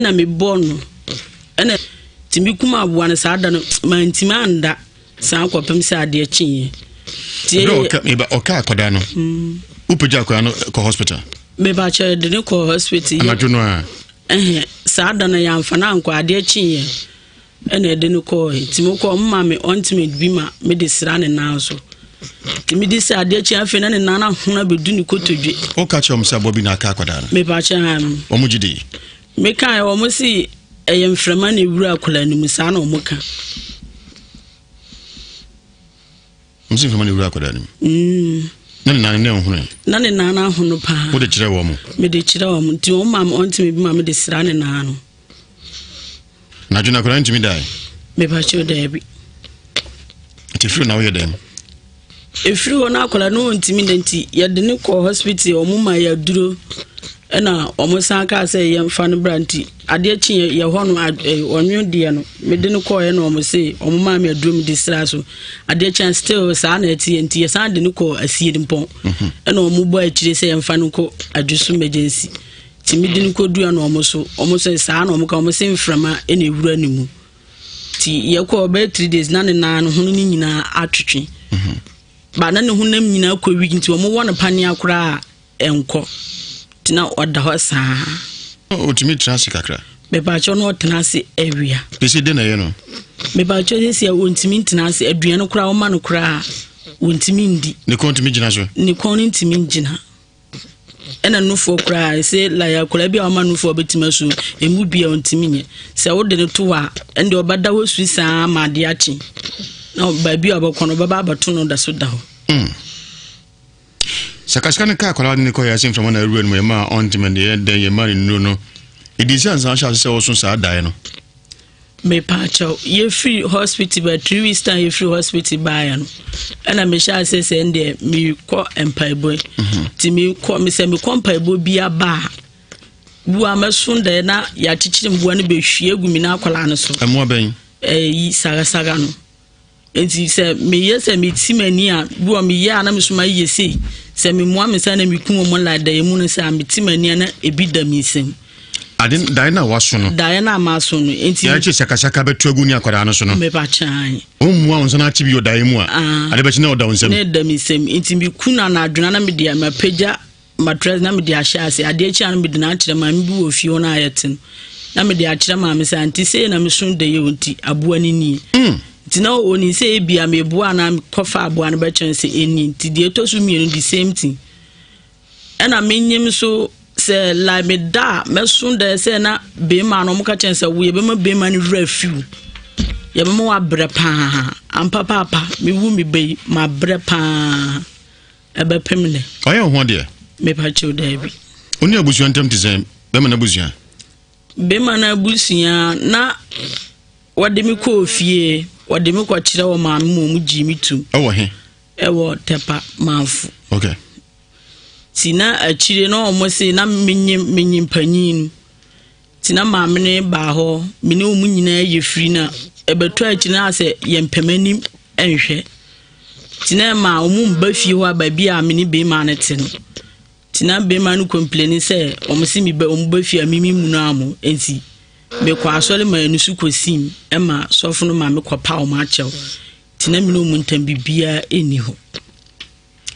na me born ena timi kuma abuane saa da no mantima anda saa kwapem se ade akyi tie oka akoda no upeja akwa no ko hospital me ba cha de ne ko hospital anadwo no a saa da na yamfa na nkwa ade akyi ena de ne ko timi ko mma me ultimate bi ma me de sra ne na so timi de se ade akyi afi na ne na na hona bedu ni kotodwe o ka cha omsa bobi na aka akoda no me ba cha omugidi me kai o mo si eyemframa ne wura akola ni musa na o mo ka msi fama ni wura akoda ni nani ne ohunu nani nana hono pa wo de kire wo mo me de kire wo mo ti o mam ontimi bi ma me de sra ne na no na juna akoda ntimi dai me ba che o dai bi ti firi na wo ye dem efiri wona akola no ntimi denti ye de ne ko hospital o mo ma ya duro ena o mo san ka se ye mfa no branti ade achi ye hono onwo de no me de ne ko ye no o mo se o mo ma me aduro me de sra so ade achi still sa na ati enti ye san de ne ko asie dimpon ena o mo bo akire se ye mfa no ko adusu emergency ti me de ne ko dua no o mo se sa na o mo ka o mo se mframa ena ewura ni mu ti ye ko be 3 days na ne na no hono ni nyina atwetwe ba na ne honam nyina ko wi nti o mo wona pane akora enko tina oda ho saa o timi transi kakra me ba cho no tenase area pese de na ye no me ba cho se ya wontimi tenase aduane kora o ma no kora wontimi ndi ne kontimi gina so ne kon ntimi gina ena nufo kora se la ya kora bia o ma nufo betima so emu bia wontimi nye se wo de ne to wa ende obada ho su saa ma de achi na ba bia obakono baba abato no da so da ho Sakashkan ka kola ni ko yasin from na ruwen mo ma ontiment de ye mari no edisi ansa sha se osun sa dai no me pa cho ye free hospital ba 3 weeks time ye free hospital ba ya no ana me sha se ende mi ko empaibo ti mi ko me se mi ko empaibo bia ba bu amasun da na ya chichiri mbuwa ne be hwie gu mi na akola no so emo ben yi saga no enti se me yese me timani a bu me ya na me suma yese se me mo amesa na me kumo mo la da emu no se me timani na ebi da mi sem adin daina waso no daina amaso no enti ya che shaka betu agu ni akwara no so no me ba chan o mu a na chi bi o dai mu a ade be chi na o da onsem ne da mi sem enti bi kuna na adwuna na me dia ma pagya matres na me dia hya ase ade chi an me dina kire ma me bi wo fie ona ayetin na me dia kire ma me se anti se na me sun da ye wonti aboa ni ni tina oni se bia me boa na kofa aboa na be chen se eni ti de to su mienu the same thing ena menyem so se la me da me sun da se na be ma no mo ka chen se we be ma be ma ni wura fiu ye be ma wa bre pa ampa papa me wu me be ma bre pa e be pemne oye ho de me pa che o da bi oni abusu antem ti se be ma na abusu be ma na abusu na wade mi ko fie wade mi ko kire wo ma mu jimi tu ewo he ewo tepa manfu okay tina akire no omo se na menyim panyin tina ma mene ba ho mene omu nyina ye firi na ebeto akire na se ye mpemanim enhwe tina ma omu mba fie ho aba bia mene be ma ne te no tina be ma no complain se omo se mi ba omu ba fie amimi mu no amo enti me kwa asole ma nusu kosim ema sofo no ma me kwa pa o ma chew tina mi no muntam bibia eni ho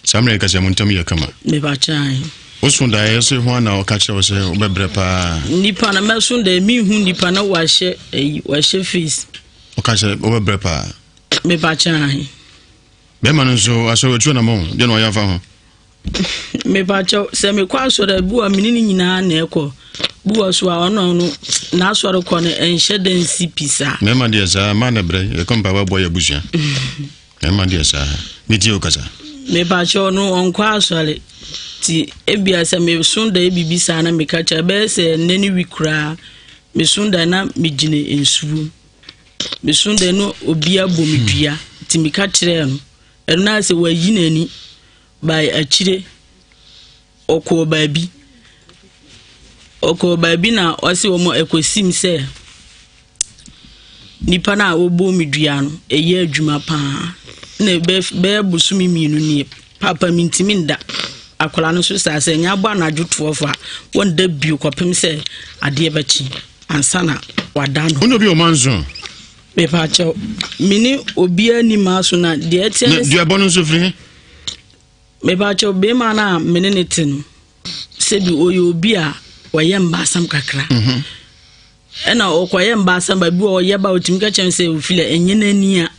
samre ka se muntam ye kama me ba chan osunda ye se ho na o ka chew se o bebre pa nipa na me sunda mi hu nipa na wa hye face o ka se o bebre pa me ba chan be ma no so aso wetu na mo de no ya fa ho me ba chew se me kwa so da bu a minini nyina na ekọ buwa so a ono no na asoro ko ne enhye densi pisa me ma de sa ma na bre e kompa ba boy abusua me ma de sa mi ti o kasa me ba cho no onko asole ti ebia se me sunda ebibisa na me kacha be se neni wikura me sunda na me gine ensuwu me sunda no obia bomidua ti me kachire no eno na se wayi nani by akire okọ baabi na osi omo ekosim se nipa na obo midua no eye adwuma pa na be busumi mienu ni papa mintimi nda akola no so sa se nya bo anadwoto fa won da biu kopem se ade e bachi ansana wadano uno bi o manzo me pa cho mini obi ani maso na de etia na dua bonu so firi me pa cho be ma na mene ne tinu se bi oyo obi a waye mbasam kakra ena okoye mbasam ba bi oye ba otimi ka chen se ofile enye nani a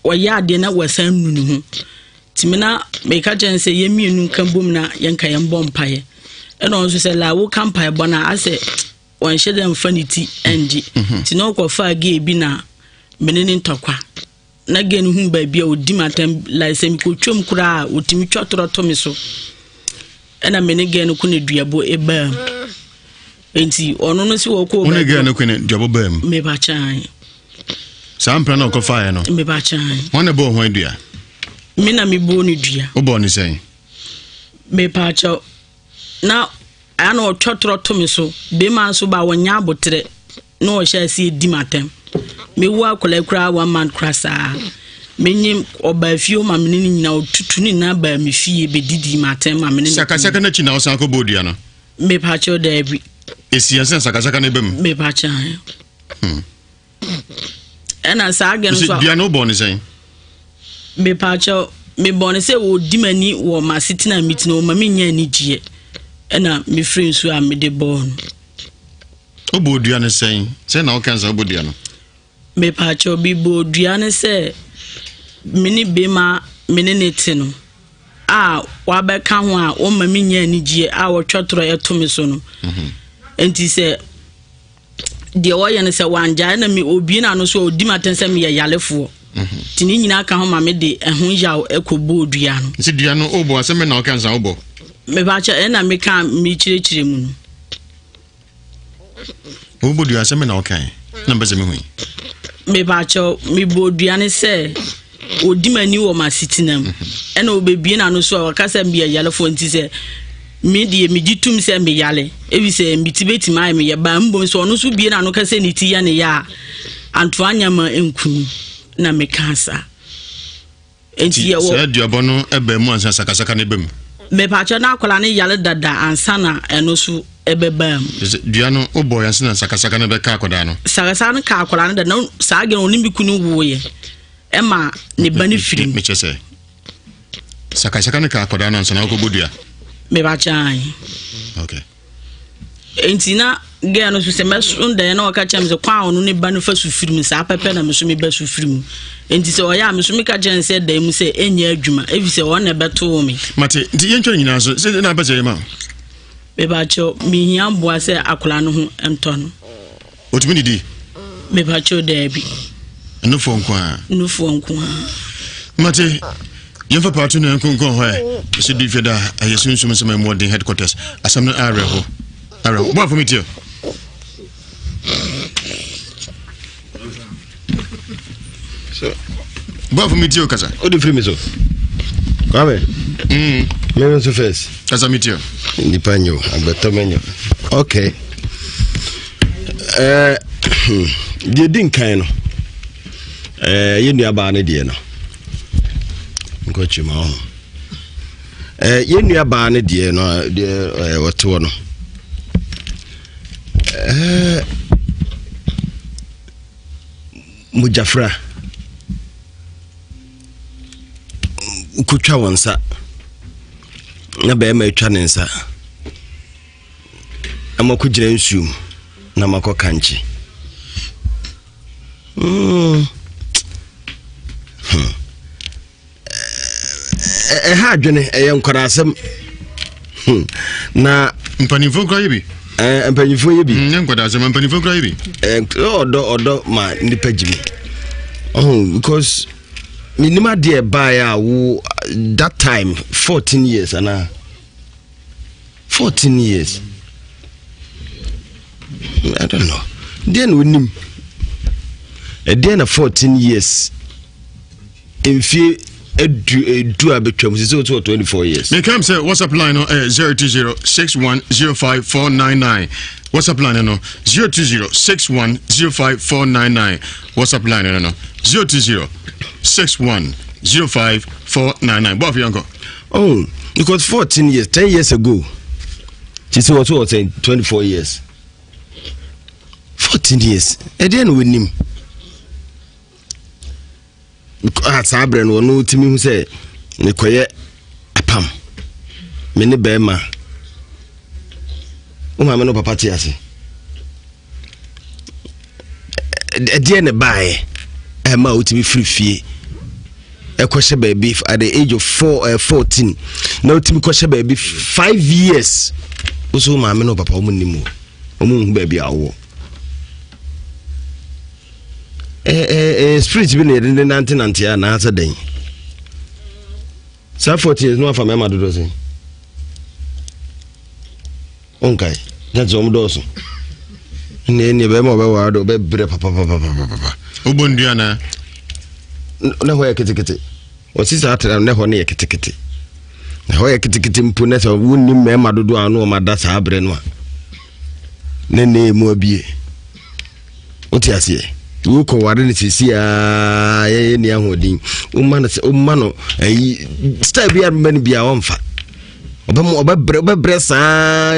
oye ade na wasan nunu hu timina me ka chen se yemienu kambom na yenka yembo mpaye ena onso se la wo kampaye bona ase on shede mfanity enji tino ko fa ge bi na menene ntokwa na gen hu ba bia odi matem la se mi ko twom kura otimi twotoro to me so ena mene gen ku ne duabo eba enti ono no si wo ko one gen ku ne duabo ba mu me ba chan sampra na ko fa no me ba chan one bo ho dua mi na mi bo ni dua wo bo ni sen me pa cho na ana o twotoro to me so be man so ba wonya abotre na o sha si edi matem me wo akola kura 1 man krasa menyi obafio ma menini nyina otutu ni na ba me fie be didi matem ma menini saka na chi na o san ko bodia no me pa cho da bi esi ansa saka na bem me pa cha ena sa agen so bia no bo ni sen me pa cho me bone se wo dimani wo ma sitina meeting wo ma menya ni gie ena me free so a me de born obodua ne sen na o kan sa obodua no me pa cho bi bodua ne se mini be ma menene tino a wa be ka ho a wo ma menya ni gie a wo twotoro eto me so no enti se de wo ye ne se wanja na me obi na no so odi maten se me yalefo tini nyina ka ho ma me de ehun yaw ekobodua no nti dua no obo aseme na o kan sa obo me ba cha na me ka me chire mu no obodua aseme na o kan na mbeze me hui me ba cha me bodua ne se odimani wo ma sitinam ena obebie na no so wakasa bia yalefo nti se me die me gitum se me yale ebi se mitibeti mai me yeba mbo so no so bie na no kase ni ti ya ne ya anto anyama enkunu na me kansa enti ye wo se duabo no ebe mu ansa saka na ebem me pa cha na akola ne yale dada ansa na eno so ebebam dua no obo yansa na saka na be ka akoda no saka na ka akola na da sa age no nimbi kunu woye ema ne bani firim me chese saka na ka akoda no ansa na ko bodua me ba chan okay enti na ge no so se meso nda na waka cham se kwa onu ne bani fa su firim sa pepe na meso me ba su firim enti se oya meso me ka chen se da mu se enya adwuma evi se won na beto me mate nti yen twere nyina so se na ba je ma me ba cho mi hia boa se akola no ho ento no otumi ni di me ba cho da bi no fo nko mate yen fa party no nko ho se di feda ayesunsun se my modern headquarters asam no areho bo for me too so bo for me too kasa o di free me so kwabe me so first kasa me too ni panyo agbeto menyo okay die din kan no ye nua ba ne die no nko chima ho ye nua ba ne die no die woto no mujafra kutwa wonsa na be ma etwa ne nsa amako gire nsum na mako kanchi ha adwene yenkorasem na mpanifo kra yebi mpanifo yebi nkwada mpanifo kra yebi odo ma nipa jimi because minima de buy wo that time 14 years ana 14 years I don't know then we nim then 14 years in fear do abetwam so 24 years me come say WhatsApp line no 02061054499 WhatsApp line no 02061054499 WhatsApp line no 02061054499 both yanko oh because 14 years 10 years ago she said what 24 years 15 years ede no wenim sabre no no timi hu se ne koye apam me ne be ma o ma me no papa ti ase ede ne bae e ma o timi frifie e kwhye baby at the age of 14 na o timi kwhye baby 5 years o so ma me no papa o mu nimu o mu baby awo spirit bi ne de nante ya na asa den sa 14 years no afa me ma dodo se onkai that's om doso ne be mo be wa do be bre papa obondua na ho ya kitikiti o si sa atra ne ho ne ya kitikiti ne ho ya kitikiti mpu ne so wonni me ma dodo anu o ma da sa bre no ne mu abie o ti ase wo ko ware ne sisi ye ne ahodin o ma no style bia man bia wonfa obabre sa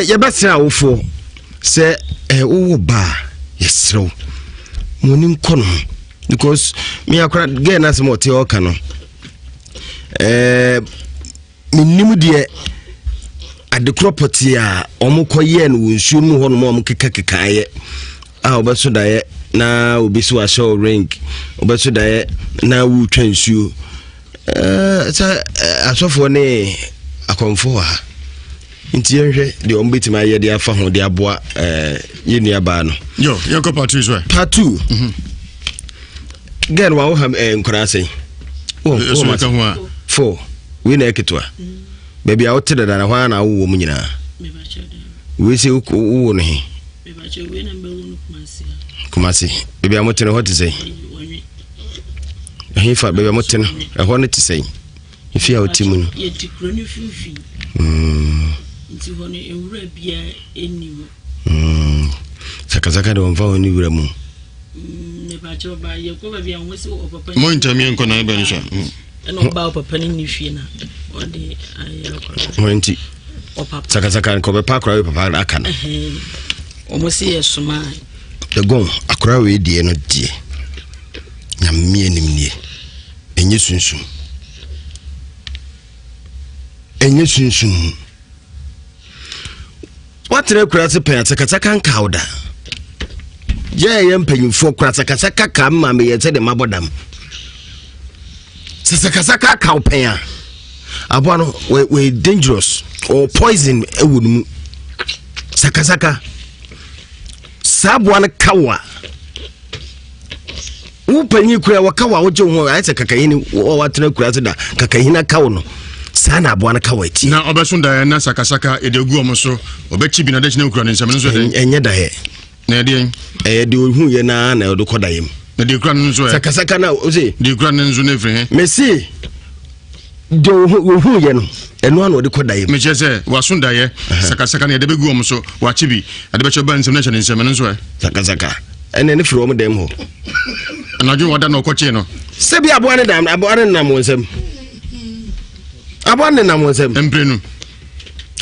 ye basira wofo se wo ba yesrew monim kono because me akra get na some hotel kano minnim de ade property a omokoye no wonsuo mu ho no mo keka ye obeso daye na obisu a show ring obeso daye na wu twansuo asofo ne akonfo ha nti yenhwe de ombetima ye de afa ho de aboa yenua ba no yo yenko part 2 so part 2 gen wa wo ha nkora sei so ka ho a 4 we na eketwa baby a wote da na hwa na wo mu nyina we se wo no he we na mbe wo kumasi baby a mote no hot sei hifa baby a mote no ho ne ti sei ifi a oti mu no ye ti kro ni fifi nti ho ne ewura bia eniwo saka de wonfa woni wura mu me ba cho ba ye ko ba bia wonse o papa mo ntami enko na ba ni sha eno ba o papa ni fie na o de ayi mo nti o papa saka ko be pa kra we papa aka no o mo se yesuma de gon akra we die no die nyamie nimnie enye sunsun watre kura se pen saka nkauda ye mpanyimfo kura saka ka ma me ye se de mabodam saka ka pen abo no we dangerous or poison ewunum saka sabo na kawa upanyi kura wakawa woje ho ai saka kayini watre kura se da kakahina kawo no sana abwana kawati na obesunda na saka edegu omoso obechi bi na de chine ukura ne nsem nso de enye da he na de de ohu ye na odo kodayem na de ukura nso saka na o se de ukura nso na efre he mesi de ohu ye no eno ana odo kodayem me chese wasunda ye saka na de begu omoso wachi bi ade becho ba nsem na chine nsem nso saka ene ne firo mo dem ho anaju wada na okoche no se bi abwana dam abwana na mo nsem abwana na mo nsem emprenu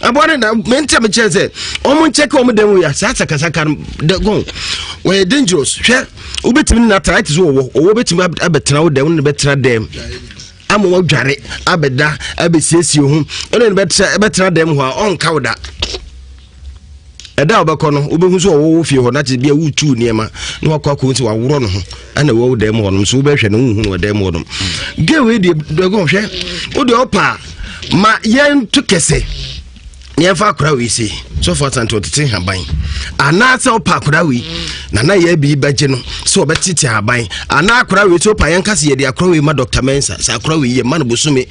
abwana na mente me chese omo cheke omo dem ya saka de gon we dangerous hwe obetimi na try to wo betimi abetena wo dem ne betena dem amo wo dware abeda abesiesie ho ene ne betena dem ho a onka wo da eda obekọ no obehu so wo fie ho na te bia wutu niema na wakọ nti waworo no ho ana wo dem ho no so obehwe no hu no dem ho no ge we de gon hwe wo de opa ma yen to kese ne fa akra we si so for tanto tete haban ana se opa akra we na ye bi baje no so obetete haban ana akra we so opa yen kase ye de akra we ma Dr. Mensa sa akra we ye ma no busumi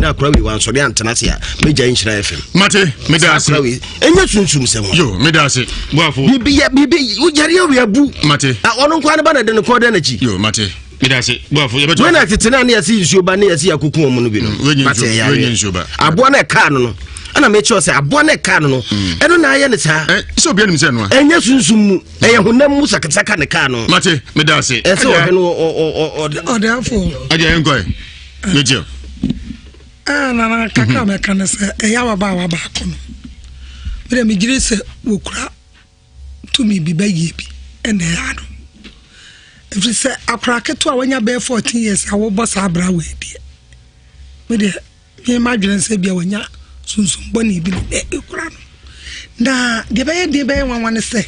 na akra we wan so de antena se a meja Nhyira FM mate medase enye sunsun se mo yo medase boafo bibi u yare we abu mate a ono kwa ne ba na de ne ko de na chi yo mate medase boafo ye beto we na tete na yasi nsuo ba na yasi akukun omo no bi no mate ya we nsuo ba abo na ka no ana me cho se abo na ka no eno na aye ne sa so bia nim se no enye sunsun mu eye honam mu sakasaka ne ka no mate medase ese o no o de afo aja enko yeje na kaka me kan se eya wa ba ko no me gire se wokura to me be bayi bi ene ya no if you say akra keto a wanya be 14 years a wo boss abra we die me de me madwene se bia wanya sunsum boni bi e kura no na de be wan se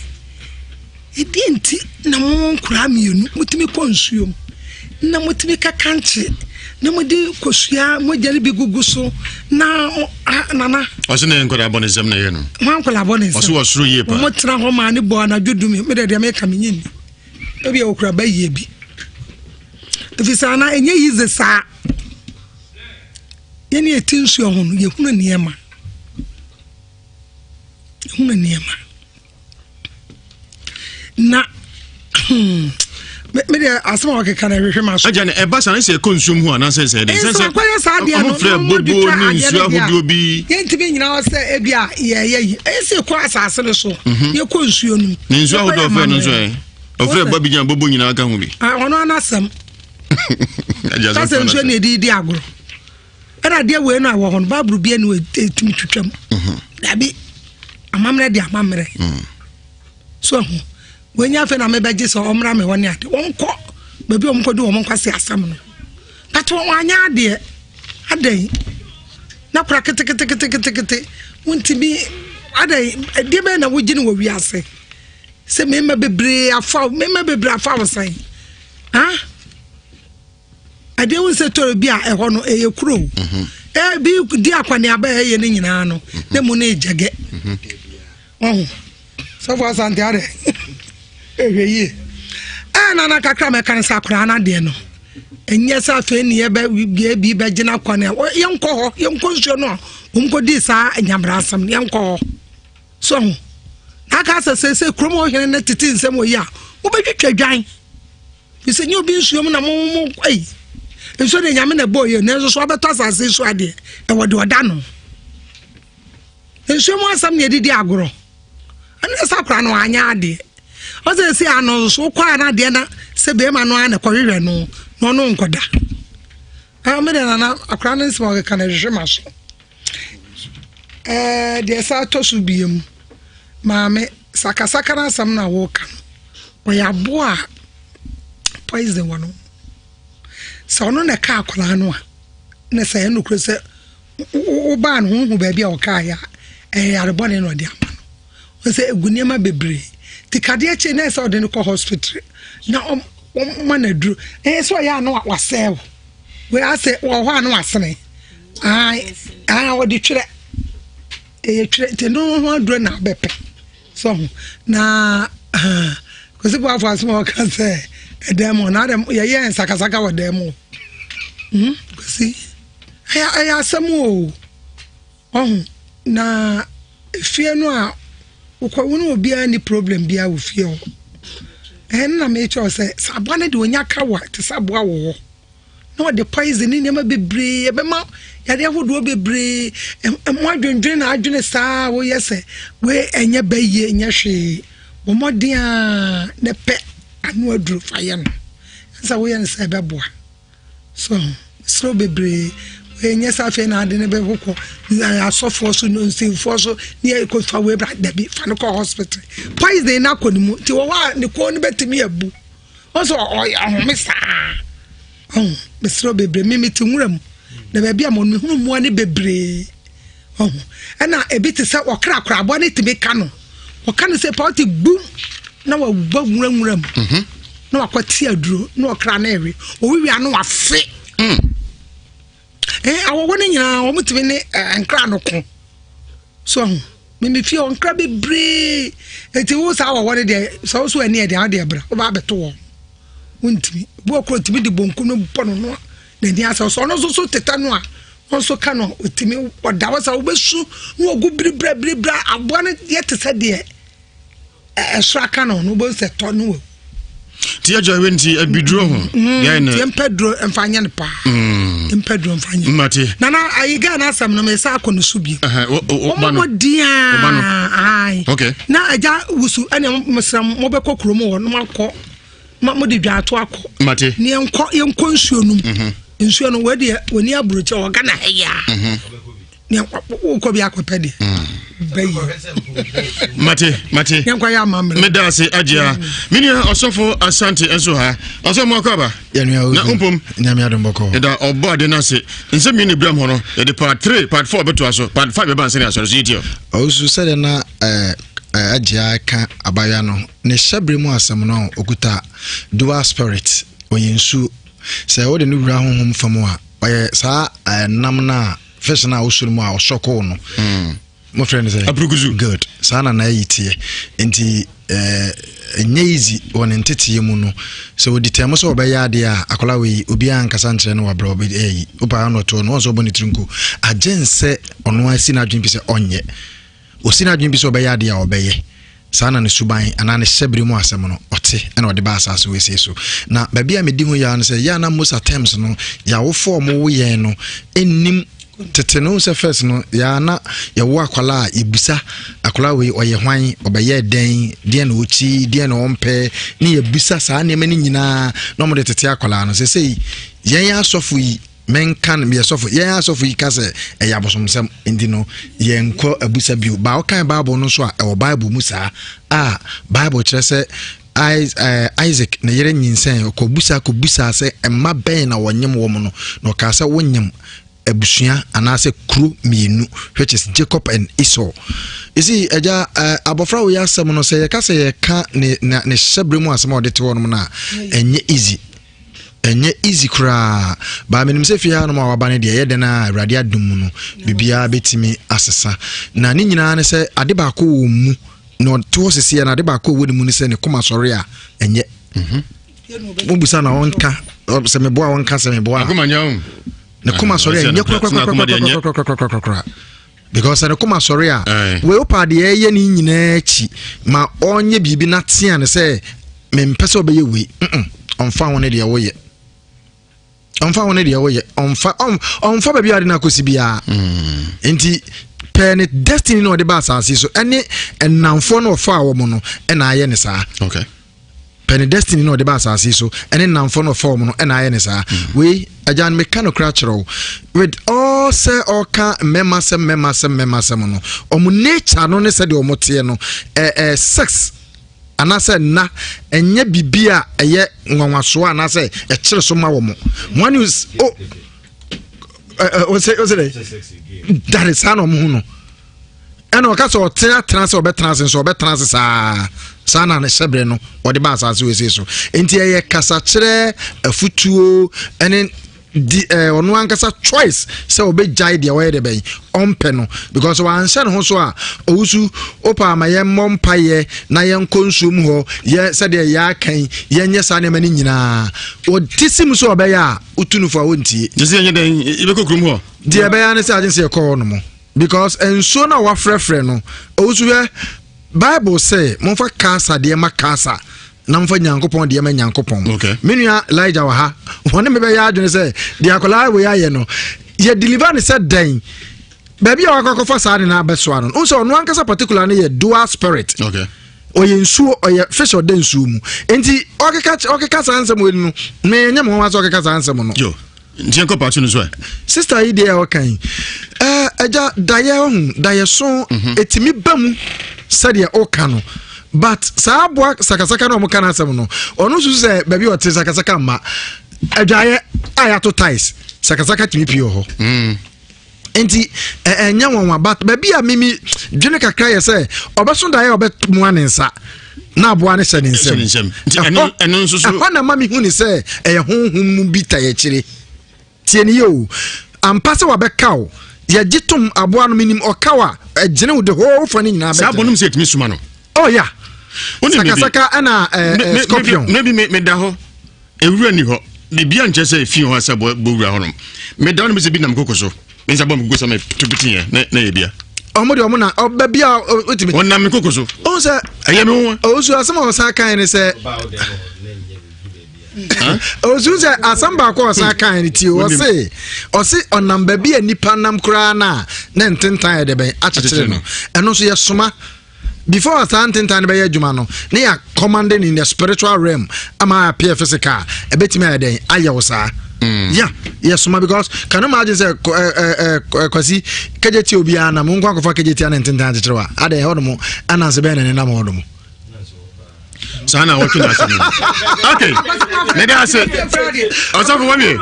edi enti na mo kura mienu mutimi konsuom na mutimi kakanche na mudi kosua mo jari bi gugu so na nana oso ne nkora abonisem na ye no wan kola abonisem oso wosoro ye pa mo tra ho ma ne bo na dwudumi me de me ka menyini ebi okura ba ye bi efisa na enye yize sa ye ne etinsu ho no ye hunu niema na me de asema wa keka na hwehwe maso aja ne eba san se konsum ho ana se de se kwaya sa de no bobo ni nsu ahodo bi yentimi nyina wo se ebi a ye se kwa asase le so ye konsuo nu ni nsu ahodo fe no so ofre ba bi jan bobo nyina aka ho bi ono anasem aja so nsu ne di agoro era de we no awo ho babru bi ene etim twetwam dabi amamre de amamre so wenya fe na mebeje so omra me woni ade wonko baby omko do won kwase asam no but wanya ade adai na kura kete wontimi adai de be na wogine wo wiase se mema bebre afa wasan ha ade won se toro bi a eho no eye kuro bi di akwane aba eye ne nyina no ne mu na ejage so for sante ade ehweye na kakra me kan sakura na de no enye sa fe ni e bi be gina kwane yenko ho yenko nsuo no umko di sa anyamrasam yenko so na ka se kromo hene na titi nsem oyi a wo be twetwa dwan bi se nyo bi nsuo mu na mo ai nsuo de nyame na boye na so abeto asase so ade e wode oda no nsuo mu asam ne didi agoro ana sakura no anya ade oze si ano so kwa na de na se be ma no ana kwehwe no nkoda me de na akra no nsima o kana hwehwe maso de sa to su biem maame sakasaka na sam na wo kan o ya bo a poison wono so no na ka akra no a na se no kro se o ba no hu ba bia o ka ya arebone no de ama no o se eguniema bebre tikade eche na se odene ko hospital na manadru so ya no wasel we ase wo ho anu asene wo di twere twere te no ho adru na bepe so na ko se bo afa asmo ka se edemo na dem ye nsakasaka wo demo ko si aya samu na fie no a ukwa wonu obi ani problem bia wo fie o na me cho say sabane de onya kawa te saboa wo no the poison ni ma bebre e be ma ya de ahodo bebre mo adwendwen na adwene saa wo yese we enye baye enye hwe wo modin a ne pe anu aduru faye no sa wo yen sa be boa so bebre enye sa fe na ade ne be hokọ asofo so no nsinfo so ne ko fa we bra da bi fa no ko hospital poison na ko ni mu ti wo wa ne ko ni betimi abu also ahomisa mesro bebre mimi ti nwuram na ba bia mo no hunu mu ani bebre na ebiti se okra kra abo ne timi ka no o ka no se party boom na wa ba nwuram na wakwati aduro na okra na ewe o wiwi anu afe awo woni nyina wo mutimi ne nkra no ko so mimi fie on nkra bebre eti wo sa wo woni de so so ani e de ade bra wo ba beto wo untimi bo ko timi de bonku no pono no na ni asa so no so teta no a won so ka no otimi oda wasa wo besu no ogu bra abo ne yete se de esra ka no bo se to no ti ajo wenti abidro ho ya na tempedro emfanya ne pa tempedro emfanya mate nana ayiga na asam no me sa akono subi o bano ai okay na aja wusu ene mesram mo be kokro mo no makọ mo de dwa ato akọ mate ne yenko nsuo num nsuo no we de woni abroche o ga na heya ne ko bi akopɛ de mate yankwa ya mamre medase agya minia osofo asante enso ha osofo akaba na umpom nyame adomboko eda obo ade na se nse mi ni bram ho no de part 3 part 4 beto aso part 5 be ban se ni aso so yitio osu sele na agya ka abaya no ne hyabre mu asem no okuta dual spirit oyensu se wo de no wura honhom fam a oye sa nam na fish na usuru mu a osoko no my friend say good sana na yitie enti enye easy won entete mu no so di temo so obeya ade a akola we obi ankasa nkyere no wabra obi opa no to no so boni trunku agense ono asi na adwin bi se onye osi na adwin bi se obeya ade a obeye sana ne suban ana ne hyebre mu asem no ote na ode ba asase we so na ba bia medi ho ya no se ya na most attempts no ya wo form wo ye no ennim tete no se first no ya na ya wo akwala ibusa akwala we oye hwan obeye den de na ochi de na ompe ni ya busa saa ne mani nyina no mo de tete akwala no se sei yen asofu yi menkan me asofu yen asofu yi kase e ya bosomsem ndi no yen ko abusa biu ba o kan bible no so a e wo bible mu saa bible kire se Isaac na yere nyinsen ko busa se emma ben na wonyem wo mu no ka se wonyem abusua anase kru mienu which is Jacob and Esau. You see eja abofra we asem no say ka say ye ka ne hyebre mu asem odete wo no na enye easy kra ba menim se fia no ma wabane de ye de na awrade adum no bibia betimi asesa na ni nyina ne se ade ba ko wo mu no to sese na ade ba ko wo mu ni se ne koma sori a enye mubusa na wonka se me boa wonka se me boa akomanya ne kuma sorry enye kra because ne kuma sorry a we opa de ye ni nyina chi ma onye bibi na tia ne se me mpese obeye we onfa won de wo ye onfa ba bia de na kosi bia enti pen destiny no de ba asase so ene enamfo no fa wo mo no na aye ne saa okay pen destiny no de ba asase so ene namfo no fa wo mo no na aye ne saa we ajan mechanical natural with all say oka memasem no omu nature no ne se de omote no sex anase na enye bibia eye nwanwaso anase e kire so ma wo mo one is that is no mo no eno ka so trans obetrans saa na ne hyebre no ode ba asase we se so enti eye kasa kire afutuo ene di ono ankasa choice se obejai de way de ben ompe no because wan hye ne ho so a owusu opa ma ye mompa ye na ye nkonsum ho ye se de ya kan ye nye sa ne mani nyina o tisim so obeya utunufo wontie je se nye den ibekokrum ho de obeya ne se agency e call no mo because enso na wa frefre no owusu ye Bible say monfa kasa de ma kasa na mfa nyankopon de ma nyankopon menua Elijah wa ha woni me be ya adwene say de akola we aye no ye deliver ne said den baby akokofo sa na abeso ano unso no ankasa particular ne ye dual spirit oye nsuo oye fish or den nsuo mu enti okeka sansem we no me nyam ho aso okeka sansem no yo ntienko party no so sister yi de okan eja daye so etimi bamu said ya okano but saabwa sakasaka no mukana asem no onu su se baby ote sakasaka ma adwaye ayato ties sakasaka timipio ho enti enya wonwa but baby a mimi dwene kakra ye se obeso daye obetmu anensa na aboa ne se nsem eno nso so na mami hu ni se honhum mu bitaye kire tieni yo ampase wabekao ya jitum aboa no minim okawa agene wo de ho fani nyina be sabonum se etimi suma no oh yeah sakasaka ana scorpion maybe me da ho ewura ni ho bibia nche se fi ho asa bo wura ho no me da no me se bi nam kokoso me sa bo me gosa me tubitin na ye bia omode omuna obabia otimi wonna me kokoso o se aye me ho o su asama o sa kan ni se o su se asamba ko o sa kan ni ti o se onamba bia nipa nam kra na ntentan de ben achechire no eno so ye soma before Santintan be adwuma no na commanding in the spiritual realm ama appear physical ebetimi aden ayewo saa Yeah, yes, because can you imagine say kwasi kejeti obi ana mo nkwa kofa kejeti ana ntintan tetewa ade hodomo ana se ben ne na hodomo sana watching us. Okay. Maybe I said, Asaf Wami.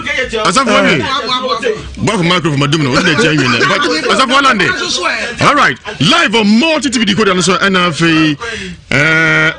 Both microphone, Madumno, what they tell you? But Asaf Walande. All right. Live on multi TV decoder and so NFA.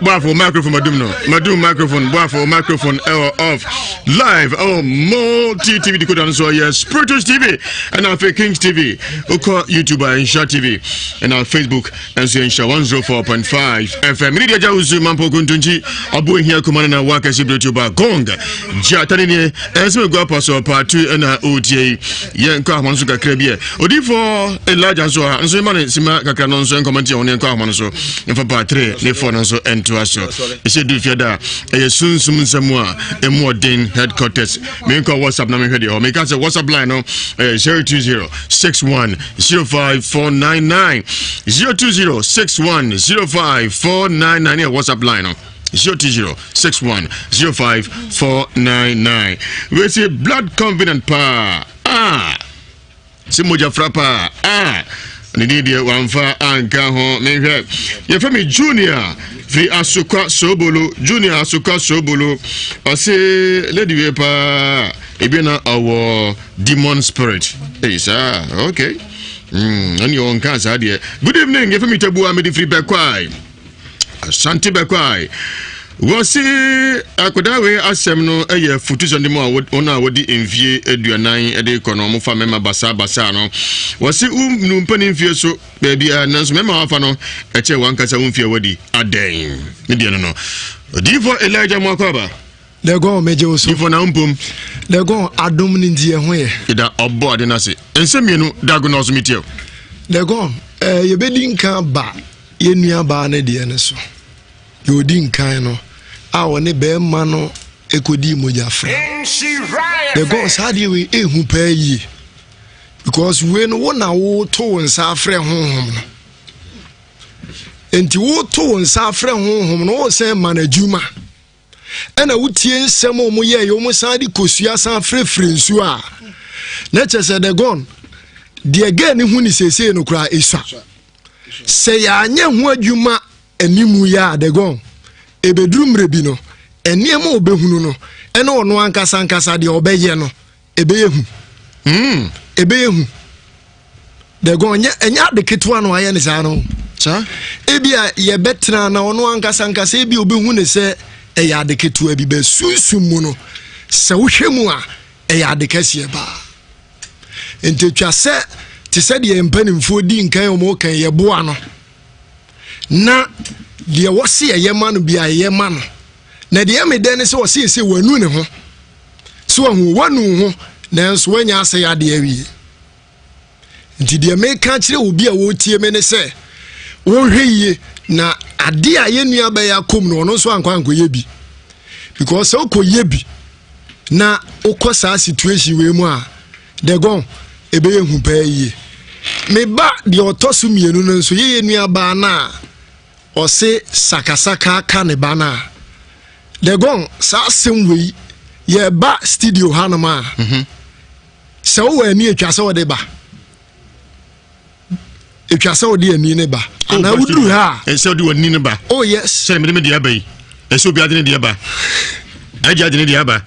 Both microphone, Madum microphone, both microphone off. Live on multi TV decoder and so yes, Spiritus TV and NFA Kings TV. Oko YouTuber and Sha TV and our Facebook and so Sha 104.5 FM. Media Jauzu Mampo Kuntunji. Abu here command na waka sibiru ba gonga jatani ne ense go paso part 2 na OTA ye nko ahman so kakra bia odifo Elijah so nso man sima kakra no nso comment on nko ahman so nfa part 3 ne 4 no so ento aso ise du fiada e sunsum nsemu a emoden headquarters me nko WhatsApp na me hwede o me ka say WhatsApp line no 02061054999 02061054999 WhatsApp line no 02061054999. We say blood covenant pa Simoja frapa Nidi wamfa anka ho menhwe ye fami junior free asuka sobolo junior asuka sobolo ose lady we pa ebina our demon spirit sir okay ani on kan sa de good evening ye fami tabu amedi free bekwai Asante bekwai wasi akodawe asem no eye futuso ndimo ona wodi envie aduanan ede kono fa mema basa no wasi numpani mfie so baby nanso mema afa no eche wankasa umfie wodi aden ne no difo Elijah Mwakwaba lego meje oso difo na umpum lego adom ni ndie ho ye ida obo ade na se ensemienu dago na osmitio lego yebedi nka ba yenua ba na de ne so yodi nkan no a woni be ma no ekodi moja fra the god said we ehu pa yi because we no wona wo to nsa afre honhom no enti wo to nsa afre honhom no wo se manajuma ena wutie nsem o mo ye yo mo san di kosua san frefre nsu a na chese the god de again hu ni sese no kura isa se ya anye hu adwuma animu ya the god ebeduru mrebi no eniema obehunu no ene ono ankasa de obeye no ebeyehu ebeyehu de gonye enya de ketwa no aye ne sa no cha ebia ye betra na ono ankasa ebi obehu ne se eya de ketwa bi be susum no se wohwemu a eya de kase ba entetwa se te se de empanimfo di nkan o mo kan ye boa no na de wose ye ma no bia ye ma no na de me den se wose se wanu ne ho so wanu ho nanso wanya ase ya de awie nti de me ka kire obi a wo tie me ne se wo hweye na ade a ye nua ba ya kom no no so ankwanko ye bi because o ko ye bi na ukosa situation we mu a de gon ebe ye hu pa ye me ba de otosu mienu no so ye nua ba na ose sakasaka ka ne ba na de gon sa semwe ye ba studio hanoma se wo ani atwase wo de ba atwase wo de ani ne ba ana wudu ha se wo de ani ne ba oh yes se me de aba yi se obi ade ne de aba aja ade ne de aba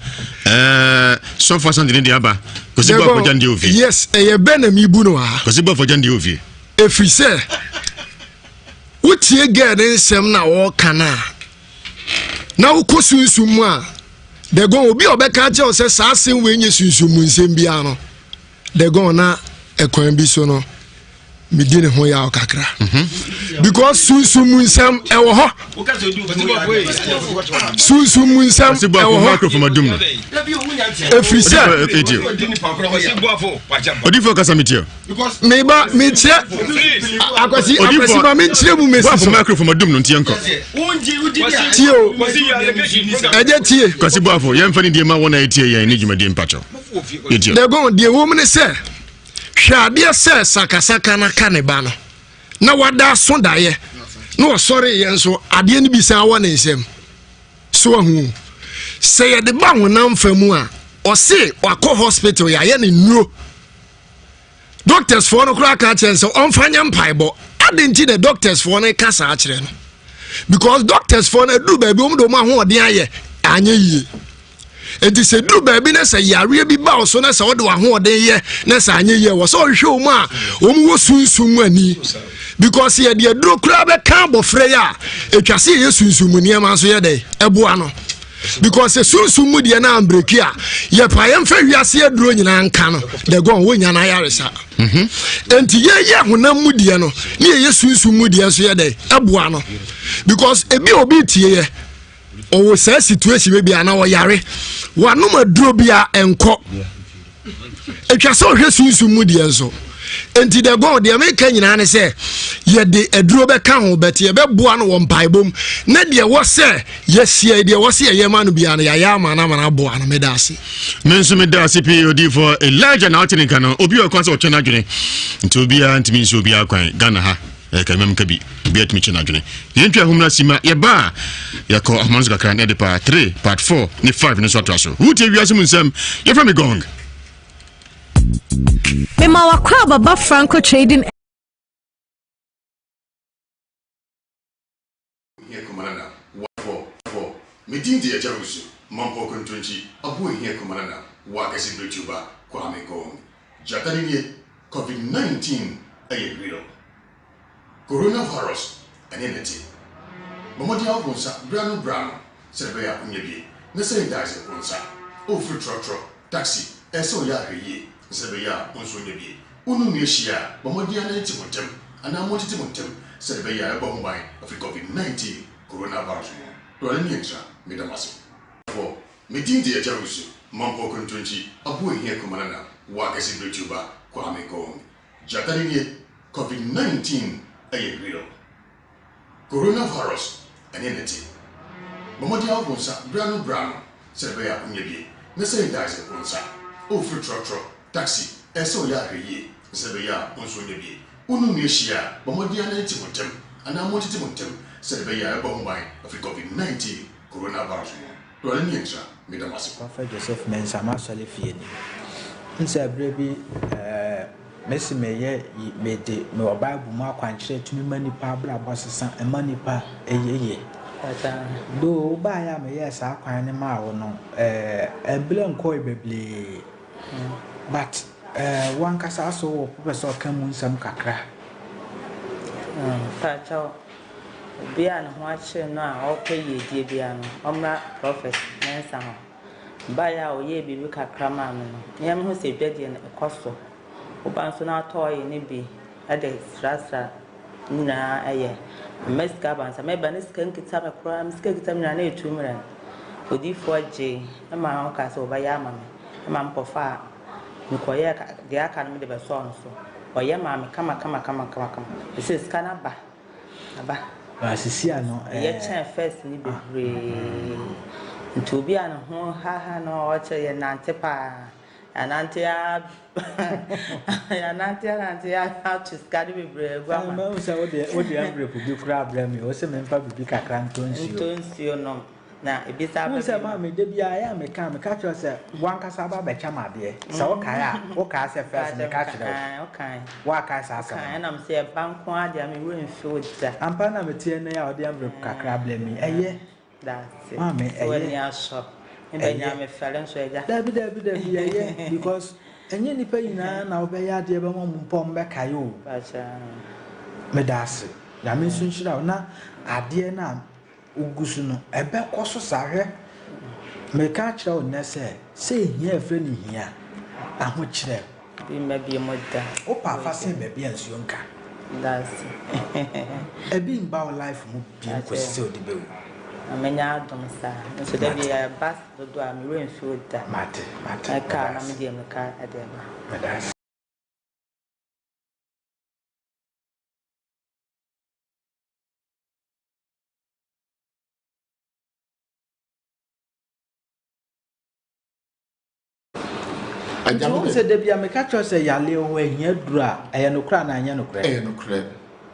so for something de aba ko se ba for jande ofi yes ye be na mi bu no ha ko se ba for jande ofi efri se wotie ga ne nsem na wo kana na wo kosunsumu a de gon obi obeka che o se sa asem we nye sunsumu nsem bia no de gon na ekwan bi so no me di ne ho ya okakra because sunsumu nsem e wo ho sunsumu nsem e wo ho microphone adum no efri se odifo kasamitio me ba me che akwasi ba me chire mu mesi so microphone adum no ntienko tio eje tie kwasi boafo yemfa ni de ma wona etie yen ni dwumade mpacho etie de gon de wo mne se hwade se sakasaka na kaneba no na wada so daye no sorry yen so ade ni bisa wa na nsem so ahu se ye de ba wona mfamu a or say or call hospital ya yen no doctors for no crack at so on fanyam paibo didn't the doctors for no cassa actually because doctors for no do baby do ma ho den aye anye yi enti se do baby na say yare bi ba so na say wo de wa ho den ye na say anye yi wo so hwe mu a wo mu wo sunsum ani because ye de duro kra be kan bofre ya etwase ye sunsum ni ma so ye de eboa no because the sunsum mu de na ambreki a ye pa ye mfa wiase aduro nyina nka no de gon wo nya na yaresa enti ye honam mu de no ne ye sunsum mu de so ye de eboa no because ebi obi tie ye o say situation we bia na wo yare wanu maduro bia enko etwase o hwe sunsum mu de enso enti de god de make nyina ne say ye de aduro be ka ho bet ye be boa no won paibom na de wo say yes ye de wo say ye ma no bia na ya ma na boa no medase menso medase POD for Elijah na otini kan obi o kwanse o twena dwene nti obi a ntimi nso obi akwan Ghana ha kamem ka bi obi atimi twena dwene yentwa homna sima ye ba ye ko ahmanzo kakra na de part 3 part 4 ni 5 ni so atraso wuti Ewiase Mu Nsem ye from gong Mema wakwa baba Franco trading here kumanana for meeting the Jerusalem mampo kontonchi abu here kumanana wa kasi brechuba kwa mekong jatani ni COVID-19 aye real coronavirus aneneti momodi awonsa brano serebe ya kunyebi na sanitize konsa ofru trotro taxi eso ya heye serebe ya onso nyebi unu mehia momodi aneti montem ana motiti montem serebe ya bombai of COVID-19 coronavirus to ani entra medamase for meeting the Jerusalem mampo kontonchi abu here kumanana wa kasi brechuba kwa mekong jatani ni COVID-19 aye real coronavirus aneneti momodi awonsa brano serebe ya kunyebi na sanitize konsa ofru trotro taxi eso ya heye serebe ya onso nyebi unu mehia momodi aneti montem ana motiti montem serebe ya bombai of COVID-19 coronavirus to ani entra medamase Prophet Joseph Mensah masole fie ni nsa brebi Messi meye mede me Bible mu akwankyere tumi manipa bra bosesa emanipa eyeye do ba ya me yes akwan ne ma wo no ebele nko beble but one kasa so wo professor Mu Nsem kakra ta chao bia no ho ache no a opeye die bia no omra Prophet Mensah ho ba ya o ye bibi kakra ma me no yem ho se bia die no ekoso obanso na toy ni bi ade strasa na aye meska bansa me banis kan kita me kura meska kita me na etumira odi foje e ma o ka so ba ya ma me e ma mpofa ni koye ka de aka no me de be so on so oye ma me kama ese skana ba asisi ano ye chen first ni bebre ntobi an ho ha no o che ye nante pa anante ya to skadi bebre gwa ma o se o de ambre pu bi kura abra mi o se me mpa bibi kakra ntonsio no na ebisa ba se ma me de bia ya me ka cho se wan kasa ba be chama de se o ka ya o ka se first me ka chire o kan wa ka sa sa kan na me se banko ade me we nfi da ampa na me tie na ya o de ambre pu kakra abra mi eye that's it ma me so when you shop enya me fere so eja dabi eye because enye nipa yina na obeya de be mo mpom be kai o acha me das ya me sunshira na ade na ugusu no ebe koso sahwe me ka kire o na se hia afre ni hia aho kire bi me bi modda o pa fa se be bia nsuo nka that's ebi mba life mu bi ko se odi be amenya adom sa nso da bi bas do a me we nfi da mate ka na me die me ka ade ba das se debia me ka cho se yale o ehia dura eye no kra na anya no kra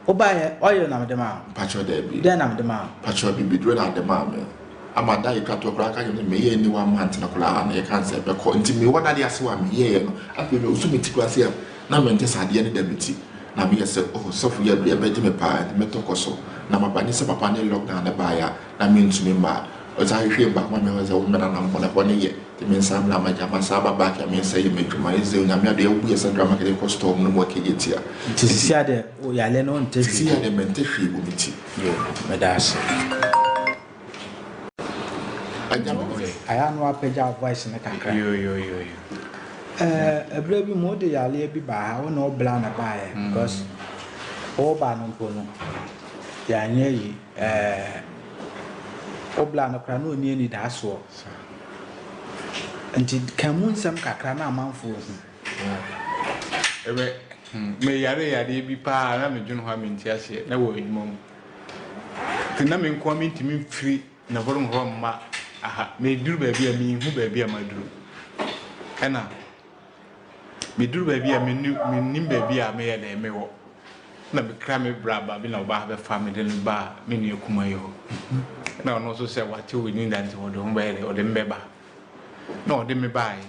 oba ye oyo na me de ma pacho de bi de na me de ma pacho bi dura na de ma me amada you got to crack me any 1 month na kula na you can't say because until me what that is what me here no after me so me class here na me ntesa ade ne dabiti na me say oh so for you be me pa me tokoso na mabani se papa ne lockdown na ba ya na me ntumi ma o za hwe ba ma me ho za wo me na mbona ko ne ye te me nsam na ma jama sa ba ba ka me say me dwuma eze nya me ade e bu ye se drama ke ko storm no mo ke yetia sisi ade o ya le no ntesi sisi ade me ntehwe bu miti yo me das aya no apeja voice na kakra yo ebra bi mo de ya le bi ba ha wo no bla na ba e because o ba no ko no ya nye yi obla no kra no ni ni da so nti kamu nsam kakra na amanfo hu ebe me yare bi pa na me dwun ho amenti ase na wo enwum tina me nko amenti me free na borom ho ma aha me duru ba bia me hu ba bia maduru ena me duru ba bia me nim ba bia me ye na me wo na me kra me braba bi na oba be family no ba me ni akumayo na ono so se wate we ni ndanti wodo mba ele ode mbeba no ode me bai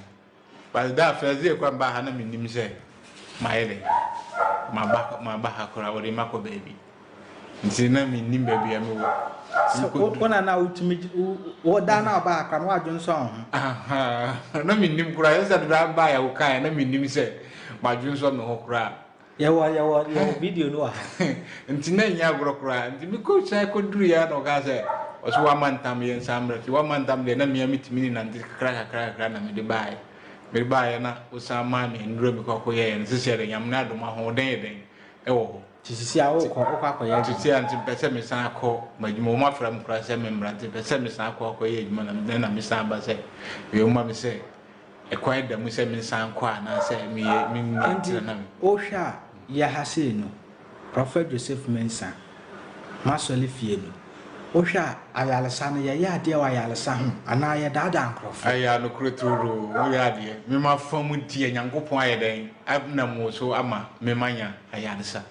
but that first day kwa ba ha na me nim se ma ele ma ba ha kora ode mako baby nti na me nim baby ya me wo so na ultimate wo da na ba akra no adwon so ho aha na me nim kora yesa da ba ya wo kan na me nim se ma adwon so me ho kora yawa video no nti na nya agorokora nti mi ko chai ko duru ya no ga se o so wa mantam yen samre ti wa mantam de na mi amitimi na nti kra na mi de bae na o sa ma mi nduro mi ko ye en se se nyam na do ma ho den e wo sisi a wo ko akoya sisi anti pese mi san ko majimo ma fra mi kra se mi mrante pese mi san ko ye juma na mi san ba se yo ma mi se e kwa da mu se mi san ko na se mi na mi o hwa ya hase no Prophet Joseph Mensah masole fie no o hwa ayalesa no ya ade wa ayalesa ho ana ya dada ankrofo aya no kroturo o ya ade me ma famu die nyankopon ayeden abna mo so ama me manya ayalesa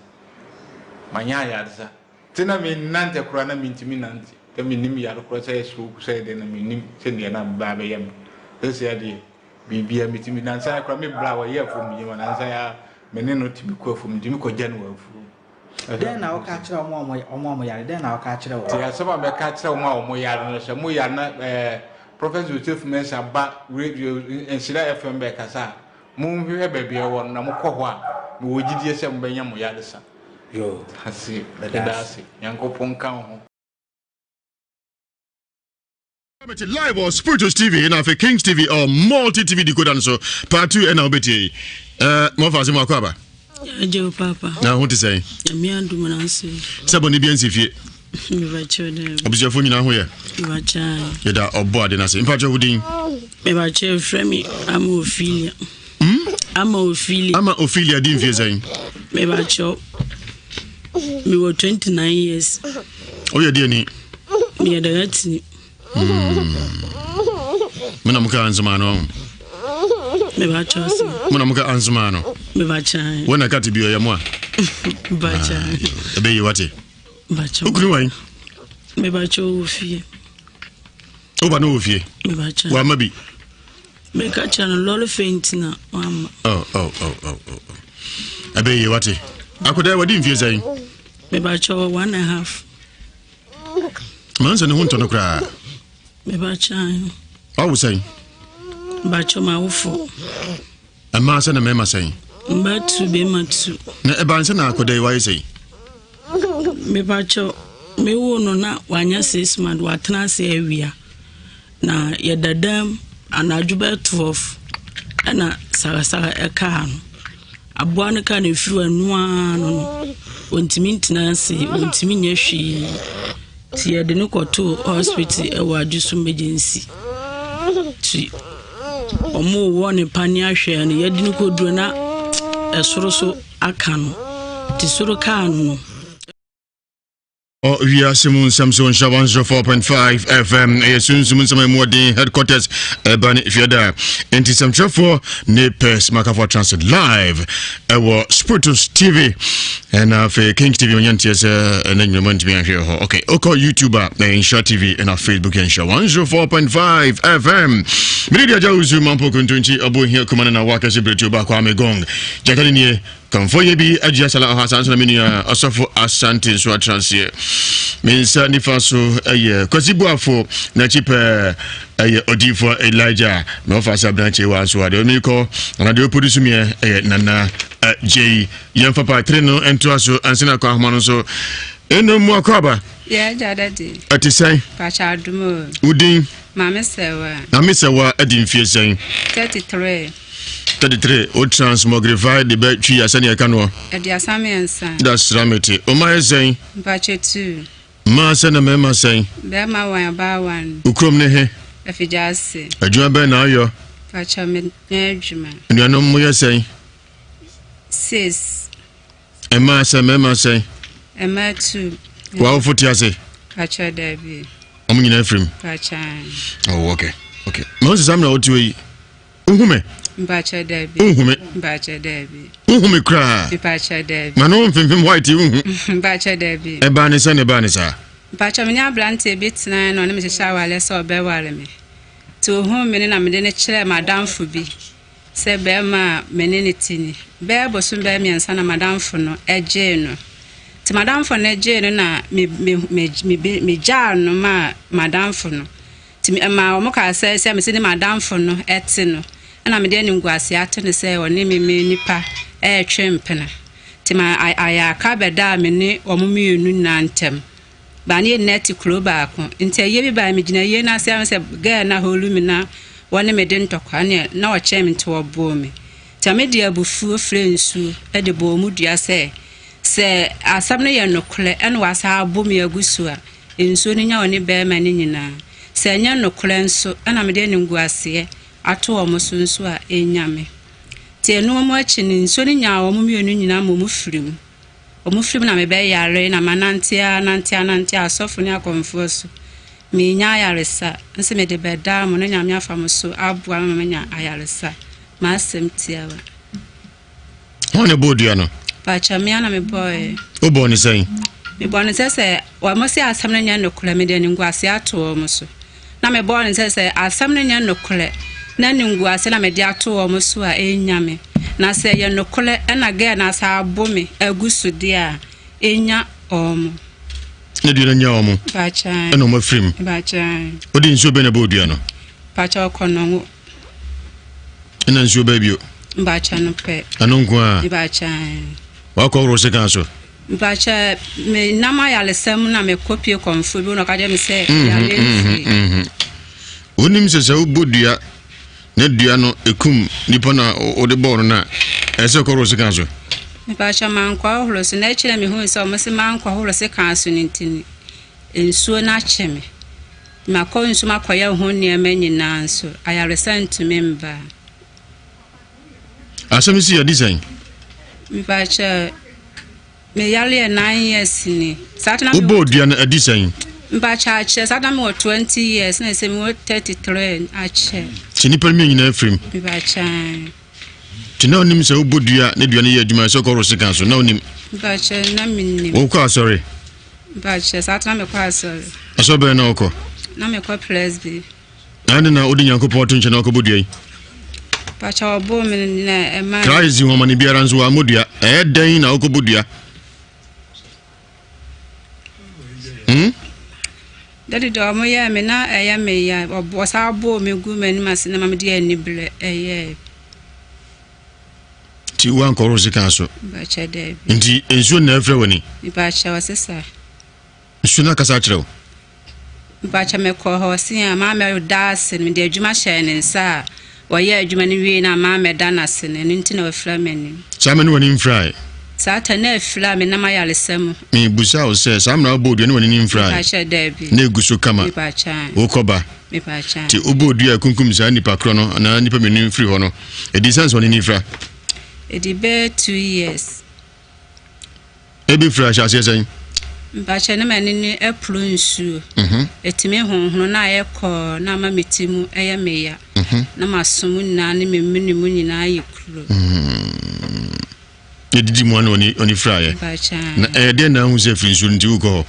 manya ayalesa tina me nante kura na me ntimi nante te me nim ya kura sai su ku sai de na me nim se ne na ba be yam ese ade bibia me timi nansa kura me bla wa ye fo me yima nansa ya me ne no timi ko fo me timi ko janu wa fu den na o ka kire omo yare den na o ka kire o ti asaba me ka kire omo yare no se mo yare na Prophet Joseph Mensah ba radio Nhyira FM be kasa mo hwe ba bia won na mo kɔ hɔ a me wo gidie se mo benya mo yare sa yo hasi bedasi yankopon kan ho live or Spiritus TV and for Kings TV or Multi TV decoder so part 2 and obeti mo fa se mo akwa ba Ajo papa na ho ti say me andu mo na se saboni bi ansifie me ba chode obusefo nyina ho ye me ba cha ye da obo ade na se mfa cho hudin me ba che frame ama Ophelia ama Ophelia din fie say me ba cho me wo 29 years o ye de ni me da ati muna muka anzuma no me ba cho se muna muka anzuma no me ba cha wona kati bi ya mo a ba cha ebe yi wate ba cha ukuri wan me ba cho ofie o ba no ofie me ba cha wa mabi me ka cha no lolo faint na mama oh ebe yi wate akoda wadi mfie sai me ba cho 1.5 manse ne hunto no kra me ba cha o sai ba cho ma wofo ama se na me ma sai ba tu be ma tu na e ban se na akoda wai sai me ba cho me wo no na wanya 6 months wa tena se awia na ye dadam anadwube 12 ana saga e ka no aboa no ka na firu anu no ontimi ntina se ontimi nya hwi ti ye de no koto hospital e wa adusum emergency ti omo wo ne pani ahwe no ye de no koduro na esoro so aka no ti soro ka no Ewiase Mu Nsem so 104.5 FM Ewiase Mu Nsem modern headquarters Bani Fiada Enti Samchafo Nepes Makafo Transit live Spiritus TV and King TV onyanties and then you want to be here. Okay, Oko YouTuber Nhyira TV and Facebook Nhyira 104.5 FM Media Jauzu Mampo Kuntunchi Abu here Kumana na waka Sibritu ba kwa Megong Jakani nie Kamfoye bi ajia sala hasan na minia asofo asante so atransie minsa nifaso kwasibu afo na chipe odifo Elijah no fasa branche wa so ade oniko na de produce me nana J yemfa pa treno ento aso ansina kwa ahmano so eno mu akwaba jadadi atisai pacha adumo udin mamesewa adin fiesen 33 o transmogrify the battery asani akano ediasamensa that's ramete o ma esen pacha 2 ma sana mema sen be ma wan ba wan ukrom ne he afijase adwuma be na ayo pacha me adwuma nduano mo yesen 6 ema sa mema sen ema 2 wa ofoti ase pacha dabi omunyina efrim pacha oh okay mo se samna otiwe uhume pacha dabi uhume pacha dabi uhume kra pacha dabi mano mfimfim white uhu pacha dabi eba ne sa pacha menya blante bitina no na me hyehyɛ awale sɛ ɔbɛware me to hu me na me de ne kyerɛ madamfo bi sɛ bɛma me ne tini bɛbɔ so bɛ miɛnsa na madamfo no ɛgye no ti madamfo no ɛgye no na me gyaa no ma madamfo no ti ma ɔmo ka sɛ me se ne madamfo no ɛte no na me de ne nguase ate ne sɛ ɔne me nipa ɛtwe mpena ti ma ayaka bɛda me ne ɔmo mienu na ntem bani net kloba ko nti ye bi ba me gina ye na se am se ga na holumi na woni me de ntokwa ne na o chem nti wo bo me ta me dia bufu frensu e de bo mu dua se asam ne ye nokle ene wasa abo me agusu a enso ni nya woni be ma ni nyina se nya nokle nso ana me de ne nguase ato o mo sunsu a enyame ti enu mo achi ni nso ni nya wo mo mienu nyina mo mu firim omufrim na mebe yare na manantia asofo ne akonfo so me nya yaresa nse me de beda mo na nyame afam so aboa me nya ayaresa ma asem tiawa one bodia no pacha me na me boy o bo ni sen me bo ni se wa mo se asam na nya nokula me de ni nguase ato mo so na me bo ni se asam na nya nokula na ni nguase na me de ato mo so a enyame na se ye nokole na ga na sa abomi agusu dia enya omo ne di nya omo pacha eno mo frim pacha odi nso be na bodia no pacha okono ena nso be bio pacha no pe anonko a pacha wa ko ro se kan so pacha me na ma ya lesem na me kopie konfo bi no ka je me se ya le onim se bodia ne dua no ekum nipa na ode ball na ese ko rosi kan so me pacha mankwa holosi na kire me hu se o me se mankwa holosi kan so nintini ensuo na cheme makọ nso makoya hu ne amanyina nso ayaresa ntumi mba asamisi ya design me pacha me yale 9 years ni satana me obodia na design Mbacha ache sada me 20 years na se me 33 ache chini permi nyina afrim mbacha tina onim se obodua ne dua ne ye adwuma se koro sekan so na onim mbacha na minnim wo kwa sorry mbacha satana me kwa sorry asobe na oko na me kwa presby ande na odi nyankopɔ to nche na oko bodua yi pacha obo me na ema Christ ho mani biara nso wa modua dan na oko bodua Daddy do mo ya me na eya me ya obo sa abo me gu mani mase na mamde ya nible eye ti wan koro sekan so ba cha da bi nti enso na afre wani ba cha wasesa enso na kasa kyerɛw ba cha me ko ho se ya ma me da se me de adwuma hyɛ ne nsa wo ya adwuma ne wie na ma me da na se ne nti na wafra mani sama ne wani mfrai Sata na afra me na mayale sem me busa o se samna obodu ne wani mfrai ba cha da bi na eguso kama ba cha okoba me ba cha ti obodu ya kunkum sa nipa kro no na nipa meni mfri ho no e distance woni ni fra e di be 2 years e bi fra sha se sen Bacha na manini eplu nsu. Etime honhono na ayekọ na ma metimu eye meya. Na masomu na ne memmunimu nyina ayekuro. Edidi mu ana oni fraye. Bacha. Na de na hu se firi nsu nti uko.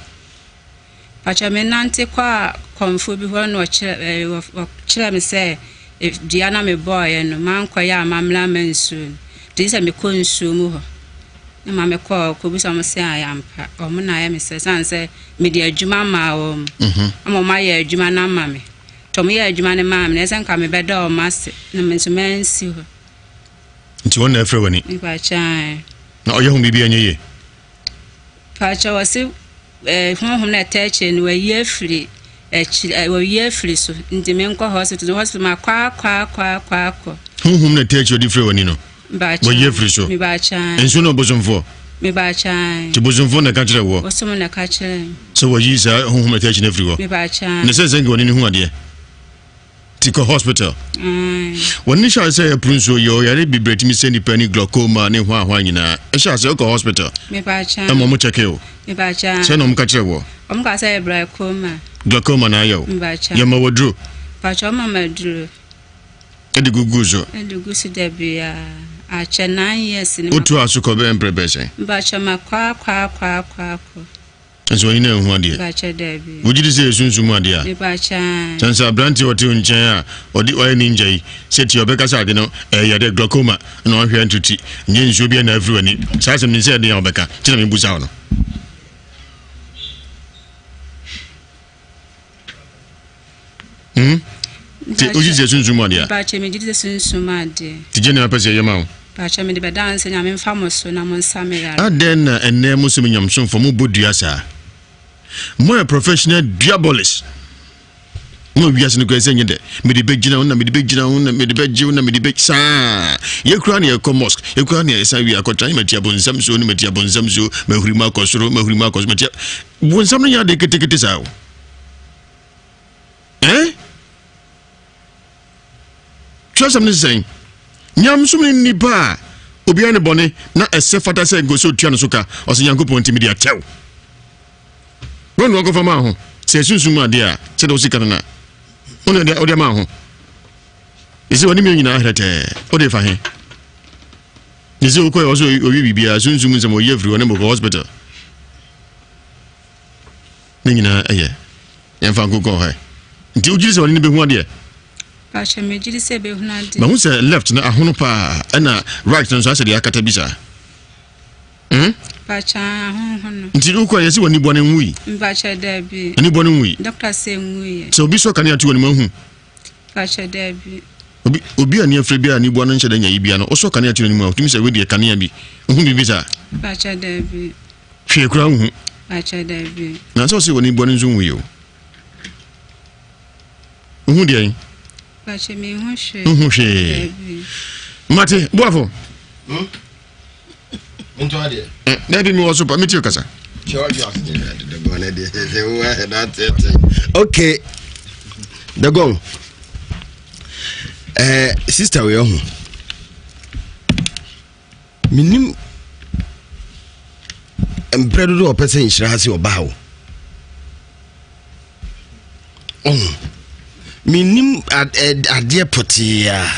Bacha me nante kwa konfo bi ho na kire me se dia na me boy no mankọ ya amamla mansu. Disa me konsu mu ho. Ma me call Kubisa Mose ayampa o mu na ya me se san se me di adwuma ma o mo ma ya adwuma na ma me to me ya adwuma ne ma me ne se nka me beda o mase na me so mansi ho nti wona afre wani ba cha na o ye hu bibia nye ye pa cha wasi honhom na tache ni wa ye free wa ye free so ndi me nko hospital ma kwa honhom na tache o di free wani no Bacha. Wo ye free so. Mi bacha. Enso no bozonfo. Mi bacha. Ti bozonfo na ka kire wo. Osumo na ka kire. So wo yi sa honhom na tachi na free wo. Mi bacha. Ne se zengi woni ni hu ade. Ti ko hospital. Woni sha se prunso yo ya re bibreti mi se ni pani glaucoma ne hwa nyina. E sha se ko hospital. Mi bacha. E mo check yo. Mi bacha. Se no mo ka kire wo. Om ka se glaucoma. Glaucoma na yo. Mi bacha. Ya ma wodro. Bacha ma maduro. E di guguzo. E di gusu de bia. Acha 9 years ni. Otu asuko be emprebese. Bacha ma kwa. Enso yin na hu ade. Bacha de bia. Wujidi se sunsumu ade a. Mi bacha. Chansa branti wote nchen a odi oye ninja yi se ti obeka sa ade no ya de glaucoma na o hwe ntuti nye nso bia na afri ani sa asem ni se de ya obeka ti na me busa no ti oji se sunsumu ade a Bacha me jidi sunsumu ade. ti je na pese yema o Bacha me de bedanse nya me mfa so na mo nsamira. aden na enne musum nyamso fo mo bodua sa mo a professional diabolist mo wiase no kwese nyede me de begina na me de begina na me de begji na me de beg sa ye kura na ye ko mosque ye kura na ye sa wi akotan matia bonsam so ni matia bonsam so mahurima akosoro matia bonsam no ya de ketekete sa Trust me saying nyam so ni nipa obi ane bone na ese fata se go so tua no so ka o se yankopon ntimi dia chew won wo ko fama ho se sunsumu ade a che do sika na ono de ode ma ho isi woni mi nyina hrete ode fa he isi o ko o so owi bibia sunsumu nsem o ye free woni mo hospital ni nyina eye yan fa go he nti ujiri se woni ni be hu ade Bacha me jidi se be hunade. Ma hu se left na ahono pa na right no so ase de akata bisa. Bacha hono. Nti ukwa yesi woni bone nwui. Bacha dabi. Ani bone nwui. Doctor say nwui. So obi so kan ya ti woni mahu. Bacha dabi. Obi ani afre bia ni bone nche da nya ibia no. O so kan ya ti woni mahu. Timi se we de kan ya bi. Hu bi bisa. Bacha dabi. Hwe kura hu. Bacha dabi. Na so se woni bone nzu nwui o. Hu de yin. Bacha me hu hwe. Hu hwe. Mate, boafo. Into ade. Na bi mi wo so pa meti okasa. Okay. The gong. Sister we ohu. Minim empredo do opese Nhyira hase oba wo. Minim ade potia.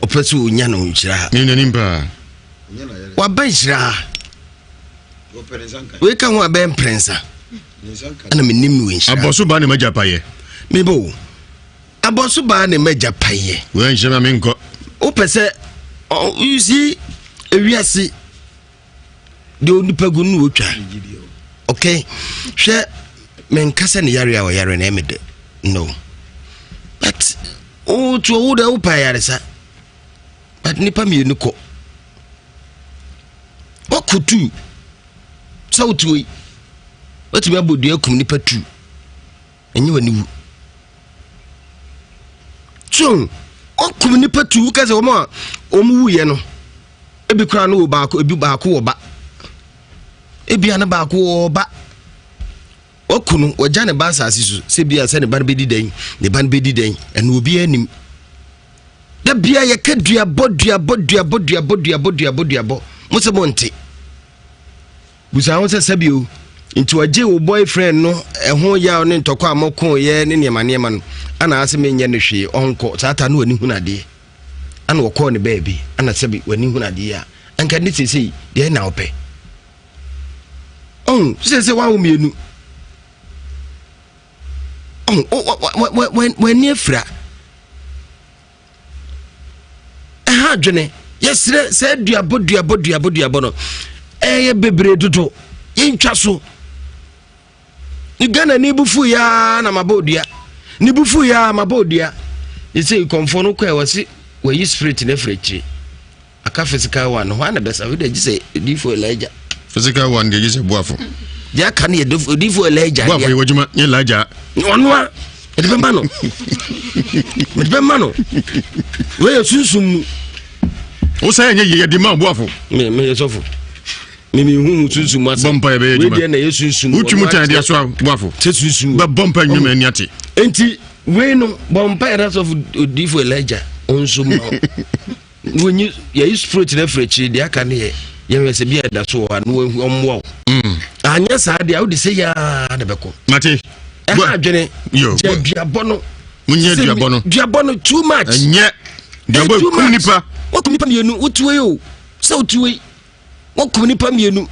Opese onya no Nhyira. Ni nimpa. Wa ba Nhyira. We kan wa ba prensa. Ana minim we Nhyira. Aboso ba ne majapaye. Mebo. Aboso ba ne majapaye. We Nhyira me nko. Opese you see Ewiase de onipagu nu otwa. Okay. Hwe men kasa ne yare a yare na emede. No. But to wo da upa yare sa. But nipa mi enuko. Okutu. Sautu yi. Wati me bodu akum nipa tu. Enyi wani wu. So, okum nipa tu ka se omo omu wuye no. Ebi kra no ba ko ebi ba ko oba. Ebi ana ba ko oba. Okunu wajane ba asase so se bia se ne ban bedi den ne ban bedi den eno obi anim da bia ye kadua bodua mo se monte busa won se sabio Into a Jew boyfriend no ho ya ne ntokwa amoko ye ne niema no ana ase menye ne hwe onko tata no ani hunade ana wokọ ne baby ana sebi wani hunade ya anka ne sisi de na ope se wa mienu when efra ha dwene yesre se duabo no eye bebre dodo yintwa so ni Ghana ni bufu ya na mabodua ni bufu ya mabodua you say konfo no kwa wasi we yi spirit na frechi aka physical one ho na besa we dey say difo Elijah physical one dey say boafo ya kan ye difo Elijah boafo ye wajuma ye Elijah onwa e be mano we sunsun o say ye di ma boafo me yesofo mimi hu sunsun ma bompa be yejuma we dey na yesunsun utumu tan dia so boafo sunsun ba bompa nyuma ani ate enti we no bompa rest of difo Elijah onso ma when you use fruit na frechi dia kan ye we se bia da so wa no omwo anya sa dia wo de se ya na beko mate ha dwene yo duabono munye duabono too much anya duabo kunipa wakunipa mienu utuwe yo se utuwe wakunipa mienu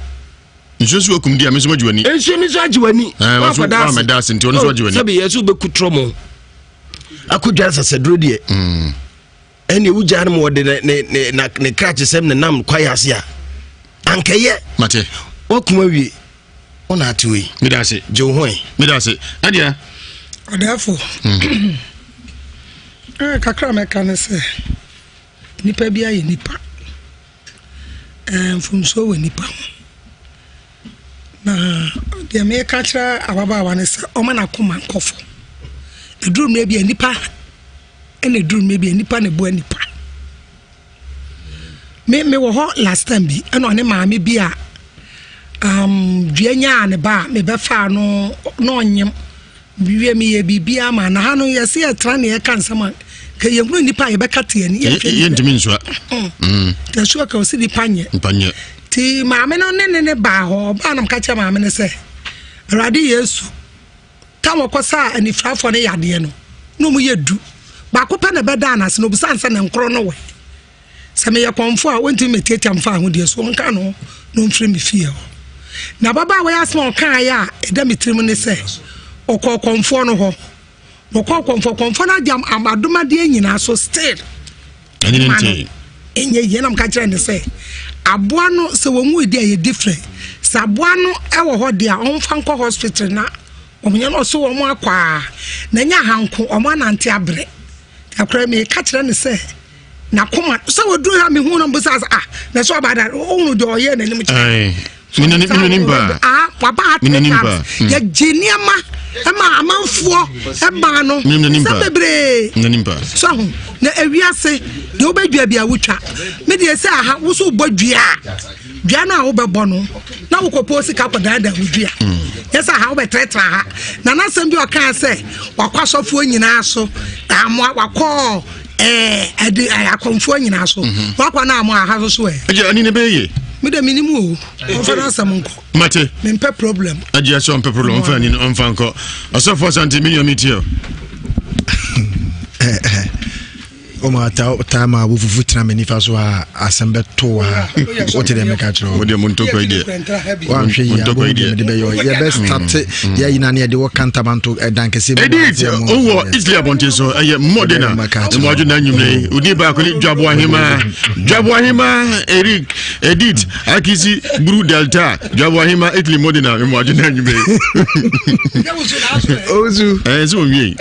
njosu okum dia meso majuani enso ni so ajiwani wa medasi nti ono so ajiwani sabi yesu be kutromo akudwa sasedro die ene wuja na mo de ne kratch sem ne nam kwayase a ankeye mate wakuma wie ona atiwe medase jo hoy medase adia therefore kakra me kan se nipa bia ye nipa mfumso we nipa na de me kakra ababa wane se o ma na koma nkofo eduru me bia nipa ene duru me bia nipa ne bo nipa me wo ho last time bi eno ne maame bia duanya ne ba me be fa no onyem biwe me ye bibia ma na ha no yesi etra ne ye kan sama ka ye hunu nipa ye be kate ani ye ntimi nso ta sho ka o si nipa nye ti maame no ne ba ho ba na mka cha maame ne se radi Yesu ka wokosa anifrafo ne yade no mu yedu ba ko pa na be da na se no busa nsa na nkro no we se me ye konfo a wonti metietia mfa ho de so nka no mfiri me fie ho na baba we asma kan ya eda mitrim ne se okokonfo no ho okokonfo na jam amadoma de nyina so still anyinti enye ye na mka kire ne se aboa no se wonwu ide ye different se aboa no ewo ho de a onfa nko hospital na omunya no so wo mu akwa na nya hanko omo anante abre akra me ka kire ne se na koma so wodu ya me hu no busa na so abada onu de oye na nim ai minimba papa minimba ya geniama ema amanfo eba no bebre minimba so na ewiase de obedua bia wutwa me de se aha wo so bodua dua na wo bebo no na wo kopo sika kodada wudua yesa ha wo betretra ha na nasem bi o kan se wakwasofo nyina so amwa wakọ akonfo nyina so wakwa na amwa ha so eje ani ne beye me de minimu o fara samonko mate me mpe problem agia so mpe problem fa ni onfa nko osofo santi million metio o ma ta ma bu fufu tra me nifa so asembe to wa o te de me ka tro o de montoko idea wa hwe ya bo de be yo ya best start ya ina ne de wo kantabanto dankese be edit o wo Italy abonte so eye modena mo aju na nyumle udi ba ko ni dwabo ahima Eric edit akisi bru delta dwabo ahima Italy modena mo aju na nyumle ozu so wie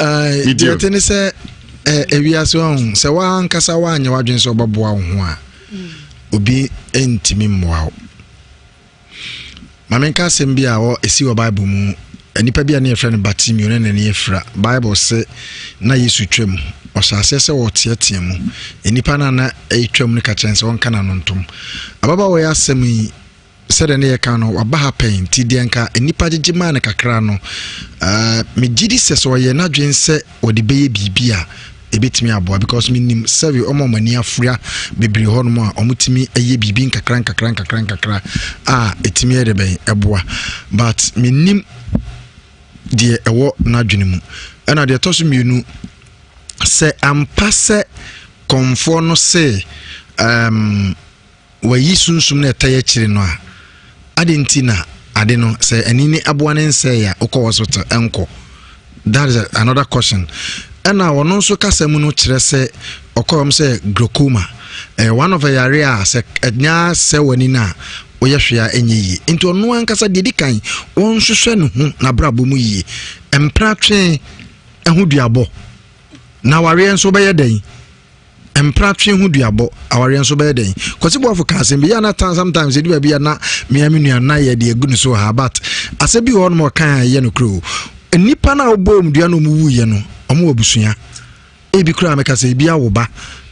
video tene se Ewiase on se wa nkasa wa anya wadwen so boboa wo ho a obi entimi mmoa wo mamenka sem bia wo esi wo Bible mu anipa bia na yefra ne Batimio ne ne yefra Bible se na Yesu twam osase se wo tietie mu anipa na etwam ne ka chense won kana no ntom ababa wo ya asem yi sede ne yeka no waba ha pen ti de nka anipa gigima ne kakra no me gidi se so ye na dwen se wo de beye bibia ebetimi aboa because minim serve omo mani afria bebre honom a omutimi eye bibi nkakra etimi erebe eboa but minim de ewo na dwene mu na de toso mienu se ampase komfo no se wayi sunsum na etaye kire no a adentina ade no se anini aboa ne nse ya ukọ hospital enko. That is another question. And now one also kasemu no kire se okom se glaucoma. One of the area se nya se wani na oyehwea enyi into no ankasa de dikan won hwehwe ne hu na brabo mu yi empra twen ehu duabo na ware enso be yeden empra twen hu duabo aware enso be yeden kwesi bo afuka asem bi ya na tan sometimes e di ba na me nua na ye de egu so ha but asebi won mo kan ye no kro nipa na obom dua no mu wuye no omo obusua e bi kra meka se bi awoba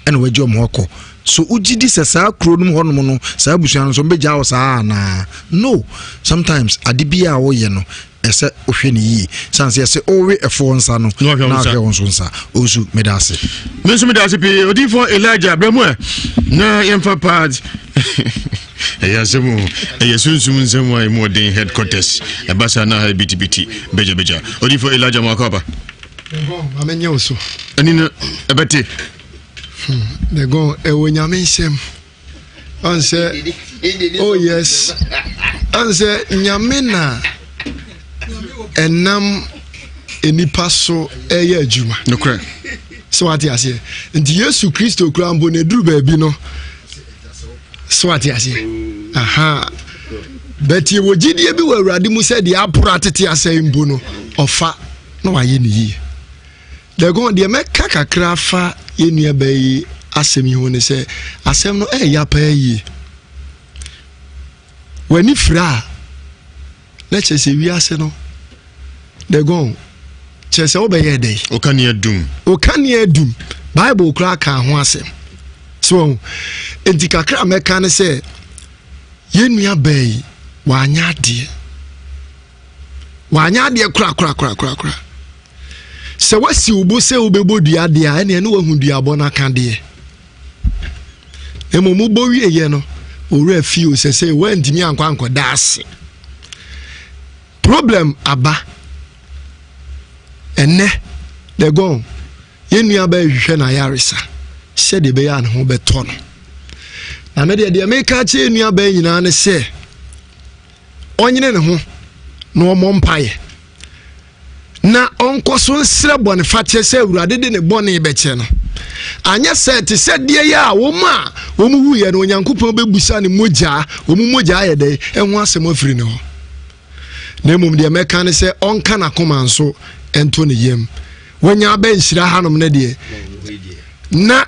ena waji omo hoko so ujidi se sa kro num honom no sa abusua no so mbeja wo sa na no sometimes adibia wo ye no ese ohwe ni yi sanse ese owe efo nsa no na ahwe won so nsa ozu medase pe odifo Elijah bremu na yemfa pad Ewiase mu nsem wa mu den headquarters ebasa na ha bitibiti beja odifo Elijah Makoba amenye oso anina ebete they go Ewiase Nsem onse oh yes onse nyame na enam enipa so eye adwuma no kra so ati ase nti Yesu Kristo kura mbo ne duru ba bi no so ati ase aha beti wo gidie bi wa Awurade mu se de apura tete ase mbo no ofa na wa ye ne yi de go de me kakakra fa ye nua ba yi asem yi ho ne se asem no ya pa yi wani fra na chese wiase no de go chese obeye dey okania dum Bible kra ka ho asem so enti kakra meka ne se ye nua bai wanya de kra se wasi ubo se ubebo dua de a ene wahu dua bo na ka de emomu bo wie ye no owura fi o se wantimi anko daase problem aba enne de go ye nua ba hwehwe na yaresa se de be ya ne ho beto no na me de meka che nua ba nyina ne se onyine ne ho no omompaye na onkoso nsre bone fache se Awurade de ne bone beche no anya set se de ya wo ma wo mu huye no Onyankopɔn bebusa ne moja wo mu moja ye de enho asem afiri ne ho na mum de meka ne se onka na koma nso ento ne yem wonya ba nhyira hanom ne de na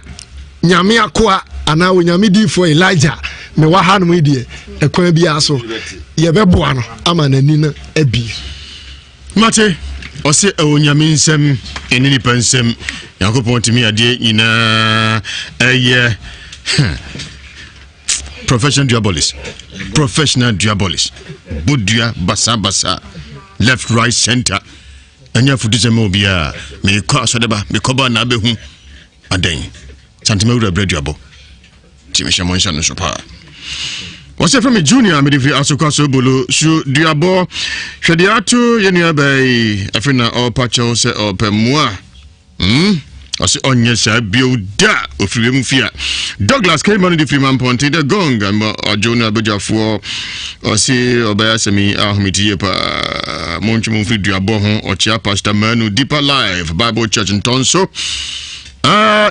nyame akoa ana wonyame difo Elijah me wa hanom de ekwan bi aso ye beboa no ama nani na abi mate ose onyame nsem enini pensem Yakopon timi ade nyina eye professional diabolist budua basa left right center anya fudu me obia me kwa so deba me koba na behu aden santima wura braduabo timi shamoncha no sopa wase from junior me difi asokwa so bolo su duabo hwede ato yenua bai afina all pacho se opemua ose onye sha bioda ofriwe mfia Douglas came on the free ponte the gong ojono abejafo ose obaya semi ahomiti pa monchu mfri duabo ho ochia pastor Manu Deeper Life Bible Church in Tonso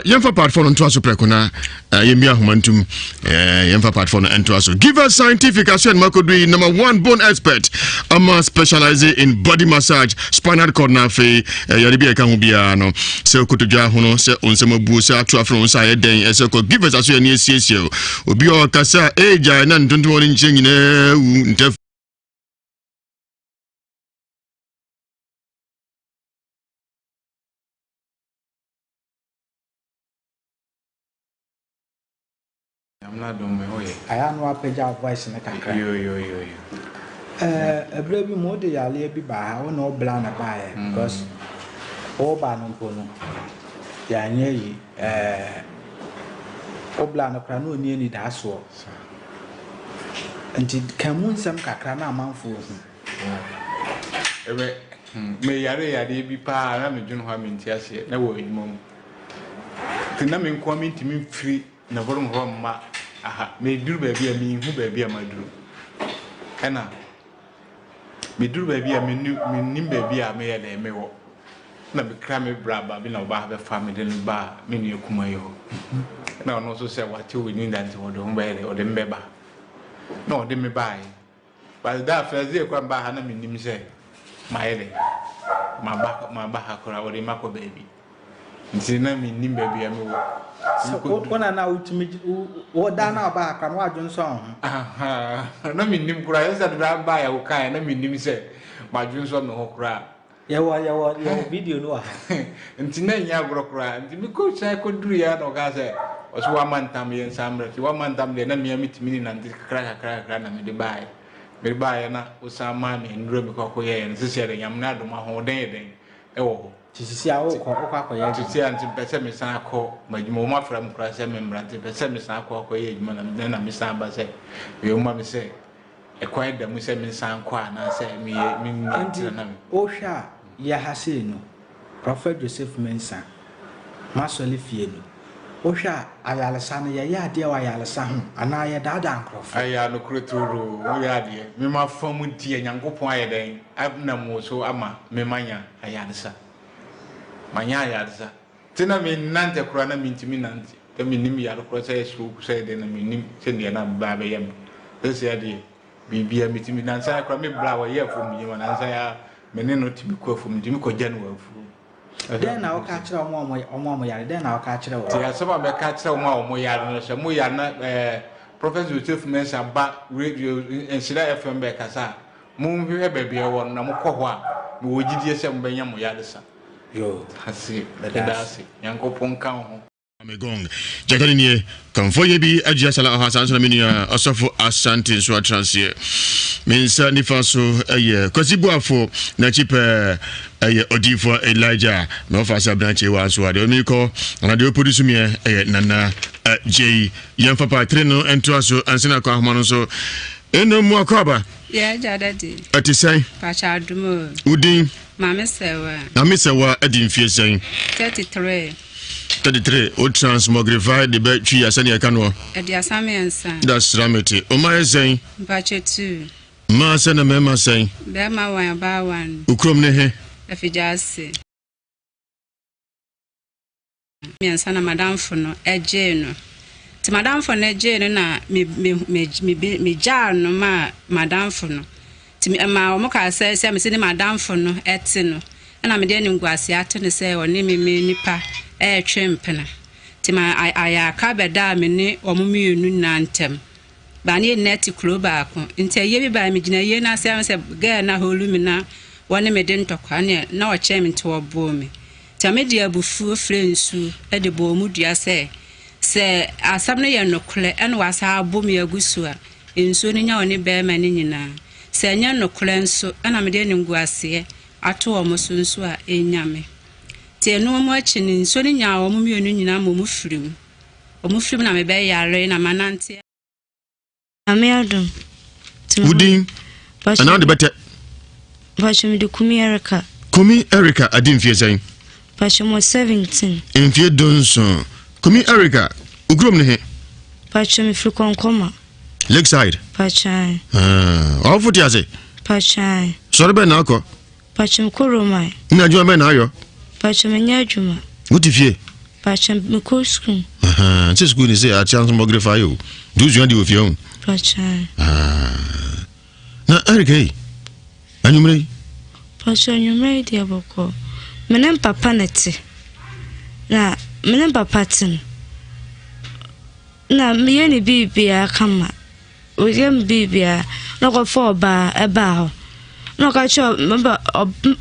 yemfa platform on to prekona yemia humantum yemfa platform and to us give us scientific as makodui number 1 bone expert specialize in body massage spinal cord na fe yaribi ka hu bia no se okotodwa ho no se onsema bu se atu afro nsa ye den se ko give us as you ne siesie obi o kasa eja na ntonto woni nche nyina ntef I know a voice in the country. A brave mode, I'll be by how no bland a buyer because all ban on Pono. ya nye yi obla no kra no ni ni da so nti kamu nsem kakra na amanfo hu ebe me yare bi pa na me dwun ho amenti ase na wo enimom tina me nko amenti me free na borom ho ma aha me duru ba bia me hu ba bia maduru kana me duru ba bia me nim ba bia me ye na me wo na me kra me braba bi na oba be family no ba me ni ekuma yo na ono so se wate we ni ndanti wo do mba ele o de mbeba na o de me bai but that first day kwa ba ha na me nim se ma ele ma ba ha kora o de mako baby nti na me nim ba bia me wo so ona na ultimate wo da na ba ka no adwon so ho aha na me nim kora yesa de ba ya wo kan na me nim se ma adwon so me ho kora yawa video no nti na nya agorokora nti mi ko chai ko duru ya no ga se o so wa mantam yen samre ti wa mantam de na mi amitimi na nti kra na mi de bae na o sama me nduro mi ko ye en se de nyam na doma ho den e wo tisisi a wo ko akoye tisi anti pese mi san ko majimo ma fra mi kra se me mbrante pese mi san ko akoye ejuma na mi san ba se we ma mi se e kwai da mu se mi san ko ana se mi na mi o hwa ya hase no Prophet Joseph Mensah masole fie no o hwa ayalesa no ya ade wa ayalesa ho ana ya dada ankrofo aya no krotoro o ya ade me ma famu die nyankopon aye den abna mo so ama me manya ayalesa manya ayalesa tina me nante kura na me ntimi nante te me nim ya kura say so ku say de na me nim se ne na ba be yam ese ade bibia me timi nansa kura me bla wa ye fo me yam nansa ya me ne no timi ko fo me timi ko janu wa fu den na o ka kire omo yare den na o ka kire wo ti asaba be ka kire omo yare no se mo yare na Prophet Joseph Mensah ba radio Nhyira FM be kasa mo hwe ba bia wo na mo kɔ hɔ a me wo gidie se mo benya mo yare sa yo hasi bedasi yankopon kan ho Amegong jakani nie kamfoye bi ajia sala hasan so na menua osofo asante so atransie mensa nifaso eye kwasibuafo na chipe eye odifo Elijah no fasa branch wa so ade oniko na de produce me eye nana J yemfa tre no ento aso ansina kwa ahoma no so eno mu akwaba ya jadadi atisai pacha adumo udin mamesewa adin sen 33 o transmogrify the be twi asani aka no edi asamensa that's rameti o ma sen pacha 2 ma sen na mema sen be ma wan ba wan ukrom ne he afijase miansa na madamfo no eje no ti madamfo no eje no na me jar no ma madamfo no ti ma o mo ka se me se ni madamfo no eti no na me de ni ngwase ate ne se oni me nipa twempena ti ma aya ka beda me ni o mo mienu na ntem ba ni net kloba ko nti ye bi ba me gina ye na se ga na holumi na woni me de ntokwa na o che me nti wo bo me tamedi abufu frensu e de bo mu dua se asam ne ye nokle ene wasa abom ya gusu a enso ni nya oni be ma ni nyina se nya nokle nso ana me de ni nguase ato o musunsu a enyame te no mo achi ni nso ni nya o mu mienu nyina mo mu firim na me be yare na manante ame adum udin ana de bete Pachum de Kumi Erica adin fie sen Pachum 17 enfie donso Kumi Erica ugrom ne he Pachum frikonkoma Lakeside Pachai ofuti ase Pachai sori be na akọ Pachum koromai na adwuma be na ayo Pachum nya adwuma uti fie Pachum mko school se school ni se a chance mo grefa yo do you want the ofie on Pachai na Erica anyumre Pachum anyumre dia boko menem papa nete na menem papa tin na me ni bibia kama oyem bibia no go for ba eba ho no ka cho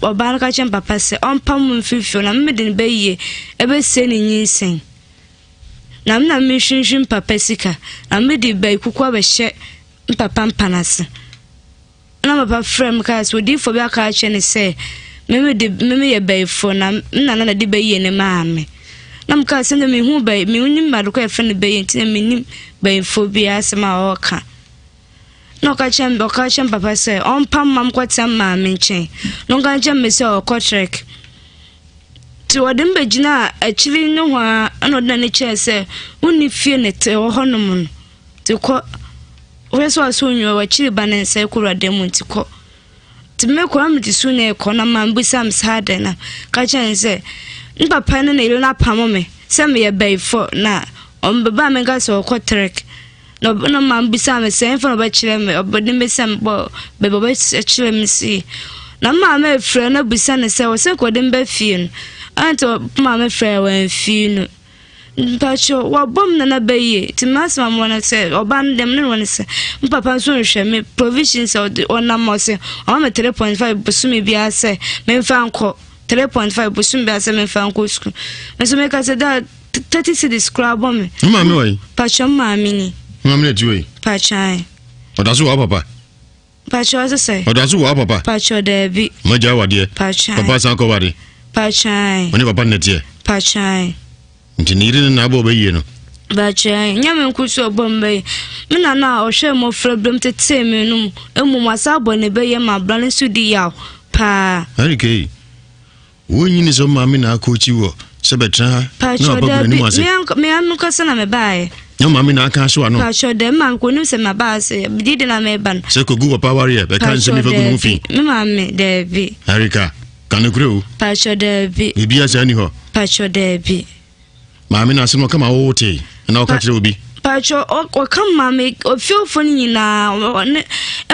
oba na ka chen papa se on pam mfifio na me de be ye ebe se ni nyinsen na me hwinhwin papa sika na me de be kuku be hye papa mpanase na papa frem ka so di fo bia ka che ne se me ye be fo na de be ye ne maame nam ka se na me hu ba me unim ma do ko efe ne be nti na me nim ba infobia asema oka no ka chem papa se on pam mam kwatem ma me nchen no ka chem me se o kotrek ti wodem be gina achiri no ho ano na ne che se uni fie ne te ho honom no ti ko weso aso nyo wa chiri banen se kura dem nti ko ti me ko am ti su ne ko na man bu sam sade na ka chem se papa ne ile na pam me se me ye bay for na on be ba me ga so kotrek no man bu sam se en for ba chire me obodi me sam bo be bo ba chire me si na ma me frɛ na bu sam se wo se ko dem ba fie anto ma me frɛ wa fie no mpacho wa bom na baye ti mas ma mo na se oban dem no won se papa so hwɛ me provisions on mo se o me 3.5 busumi bia se me mfa nko 3.5 busumi bia se me mfa nko school me so me ka se da 30 cedis crab me ma me wai pacho ma mi ni ma me ti wai pachai odaso wa papa pacho se odaso wa papa pacho da bi ma ja wade pachai papa san ko wade pachai oni papa ne tie pachai Nhyira na abo baye no bache nyame nkuso bombe me na o hwe mo problem tete me num emu masabo ne beye ma blan sudi yaw pa okay wonyi ni so ma me na akochi wo se betra na abo ni mo ase me anu kasa na me bae no ma me na aka so ano pa cho de man ko nim se ma ba se bidi na me ban se ko gu papa wari e be kan se mi fa gu mu fi me ma me de bi harika kan kuro pa cho de bi bibia sa ni ho pa cho de bi Mami na asem kama wote na okakire obi pacho o kama me o fiofo ni na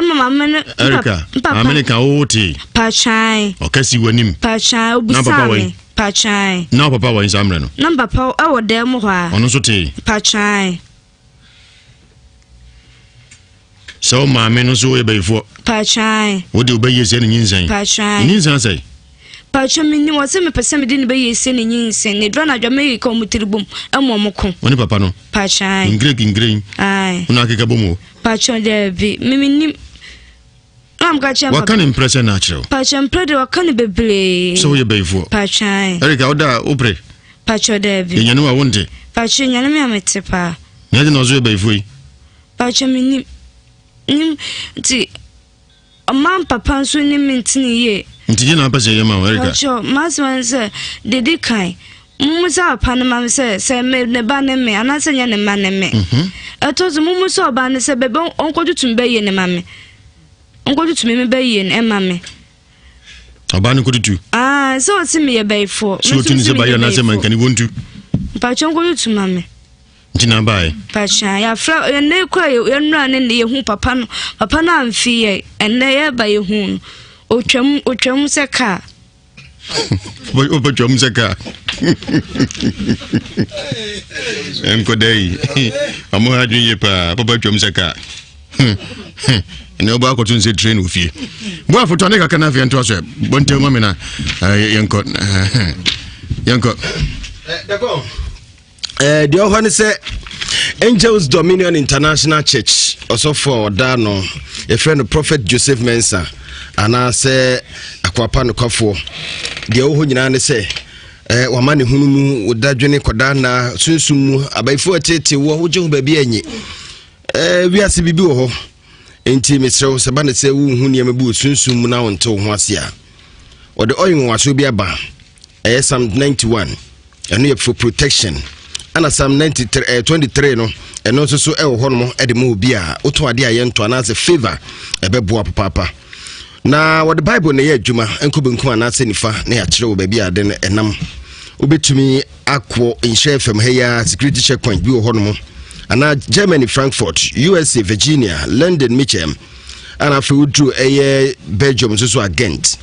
mama me Erika mami ka wote pachai o kasi wanim pachai obusame pachai na papa wa insamre no na papa e wo dem ho a ono so te pachai so mami no so e bayfo pachai wo de obaye se ni nyinsan pachai nyinsan sai pacho me ni wo se me pese me de ne baye se ni nyinsan ne dro na dwa me ko mutiribum emomoko woni papa no pachai ingre ai una keka bomo pacho de bi mimi ni am ga chamba what can impression natural pacho imprede wa kan bebre so ye bayfo pachai Erika oda opre pacho de bi yenyanu wa wonde pacho nyane me amete pa nyade no so ye bayfo yi pacho me ni ti amam papa so ni mintini ye ntije na pese ye ma Erika pacho masman se dedi kai mumusa pana mam se me ne ba ne me anase nya ne ma ne me etozo mumusa oba ne se bebe onkodutum be ye ne ma me onkodutum me be ye ne ma me oba ne kodutu so si me ye beifo so tuni se ba ya na se man kani wontu pacho onkodutum ma me ntina bae pacha ya fra ye ne kwa ye nura ne ye hu papa no amfi ye enne ye ba ye hu otwam se ka o potwam se ka enko dei amo hadun ye pa papa twam se ka ene oba akotun se train ofie bo afoto ne kaka na afie nto so bonte mama na yenko dako the one say Angels Dominion International Church also for Dano a friend of Prophet Joseph Mensah and I say akwapa no kafo the oho nyina ne say wamane hunumu wodadwene kodana sunsumu abaifo atete wo hoje ho baabi anyi wiase bibi wo ho enti mesrew se ba ne se wo hu ne mabu sunsumu na wonto ho ase a ode oyin waso bi aba Psalm 91 eno ye for protection ana Psalm 23 no eno so ewo ho no e de mo obi a oto ade aye nto ana se favor ebeboa papa na what the Bible na ye adwuma enkobenku ana se nifa na ya kire wo ba bi ade no enam obetumi akwo Nhyira FM heya security checkpoint bi wo ho no ana Germany Frankfurt USA Virginia London Mitcham ana fe wudru eye Belgium so agent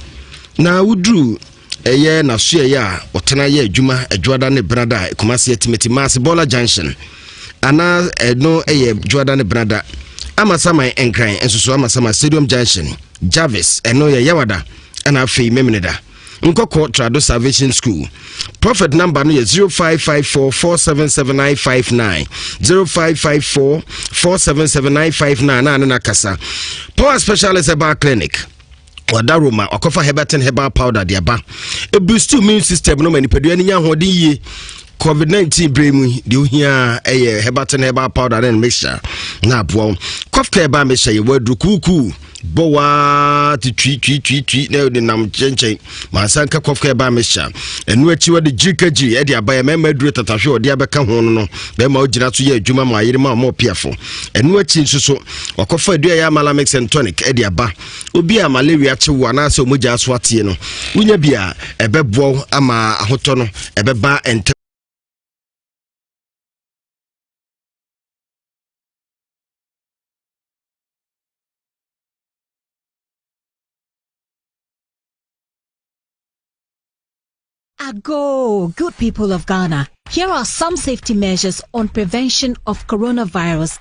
na wudru eye na so eye a otena ye adwuma adwada ne brada Kumasi Timothy Mass Bola Junction ana no eye adwada ne brada amasama enkran enso amasama Stadium Junction Jarvis eno ye yawada ana fe memeneda Nkoko Trado Salvation School Prophet number no 0554477959 0554477959 na kasa Power Specialist Herbal Clinic Wadaroma akofa Heberton Herbal Powder de aba e boost immune system no manipadua ni nya hodin yie COVID-19 bremu de ohia herbal herbal powder and mixture na boa cough care ba mixture ye wadu kuku bowa ti twi na de nam chenchen mansanka cough care ba mixture enu achi wade GKG e de abaye mema dure tatahwe ode abeka ho no be ma ogina so ye adwuma ma yire ma mo piafo enu achi nsuso wakofa dua ya malamix and tonic e de aba obi a malaria chewo na se omoja so atie no unya bia ebebo ama ahoto no ebeba ente. Ago, good people of Ghana. Here are some safety measures on prevention of coronavirus.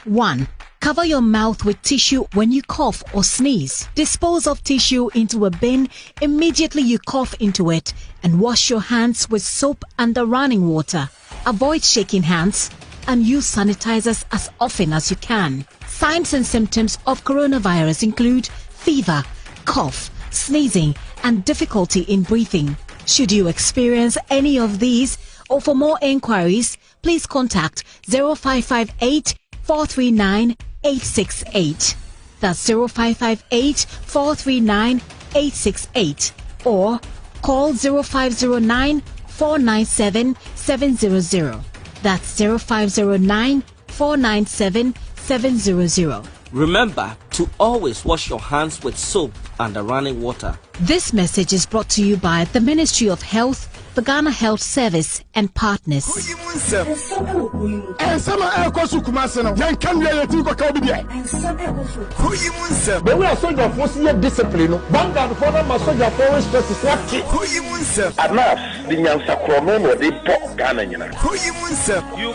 1. Cover your mouth with tissue when you cough or sneeze. Dispose of tissue into a bin immediately you cough into it, and wash your hands with soap under running water. Avoid shaking hands and use sanitizers as often as you can. Signs and symptoms of coronavirus include fever, cough, sneezing, and difficulty in breathing. Should you experience any of these, or for more inquiries, please contact 0558 439 868. That's 0558 439 868. Or call 0509 497 700. That's 0509 497 700. Remember to always wash your hands with soap and running water. This message is brought to you by the Ministry of Health, the Ghana Health Service, and partners. You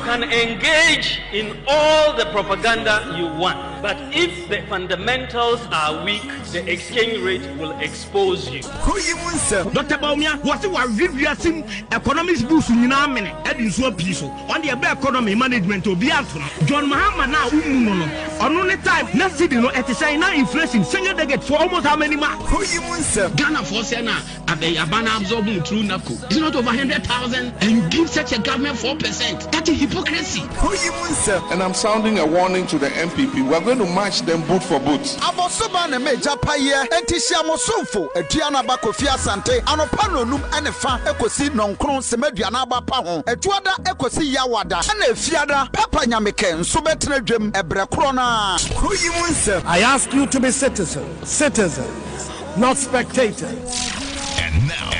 can engage in all the propaganda you want, but if the fundamentals are weak, the exchange rate will expose you. Dr. Baumia, what's the economics boost in Yamene, adding so peaceful on the economy management to be out. John Mahama now, on only time, let's see at the China inflation, senior they get for almost how many marks? Ghana for Sena at the Abana absorbing through NACO. It's not over 100,000 and give such a government 4%. That's a hypocrisy. And I'm sounding a warning to the MPP. We're going to match them boot for boot. Abosubane meja paye entishia mosumfo eduana bakofia sante anopano num enefa ekosi nonkron semeduana bapa ho etuada ekosi yawada na efiada papa nyameke nso betre dwem ebrekro na I ask you to be citizens, not spectators. And now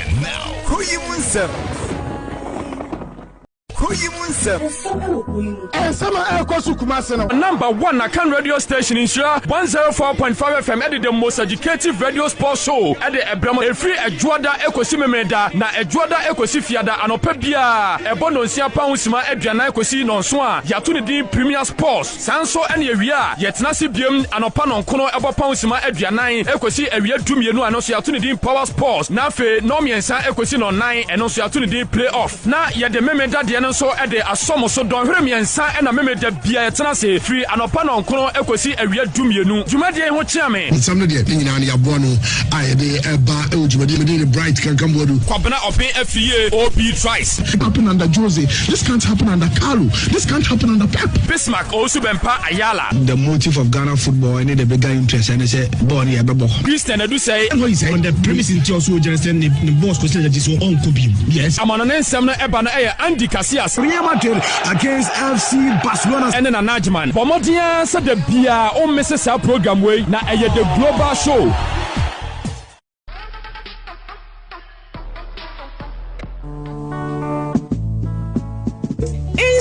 Number 1 Akan radio station in Nhyira 104.5 FM at the most educative radio sports show at the Ebramo Efri Ejuada Ekosi Memeda na Ejuada Ekosi Fiada anopa bia ebono nsia pausima aduana ekosi nonso a yato ne din Premier Sports sanso ene awia yetnase biem anopa nonkono ebo pausima aduanan ekosi awia dumienu anoso yato ne din Power Sports na fe no miensa ekosi no 9 eno so yato ne din Playoff na yede memeda de no so ede asomo so don hwere miensa ena memeda bia yetnase free anopa nonkono ekosi awia dumienu dwumade ho chiame nsam de nyina ne yabo no ayede eba ejumade me de bright kan kambodu kwabena open afie OB twice happen under Jose, this can't happen under Carlo, this can't happen under Pep. Bismarck also bempa Ayala. The motive of Ghana football and the bigger interest and they say Bonnie Abebo. Christian Edu say what he said on the premise in also just the boss question that is on Kobe. Yes. I'm on an ensem na eba na Andy Casillas. Real Madrid against FC Barcelona. And then a Najman. Pomodia said the Bia on Mrs. program way na the global show.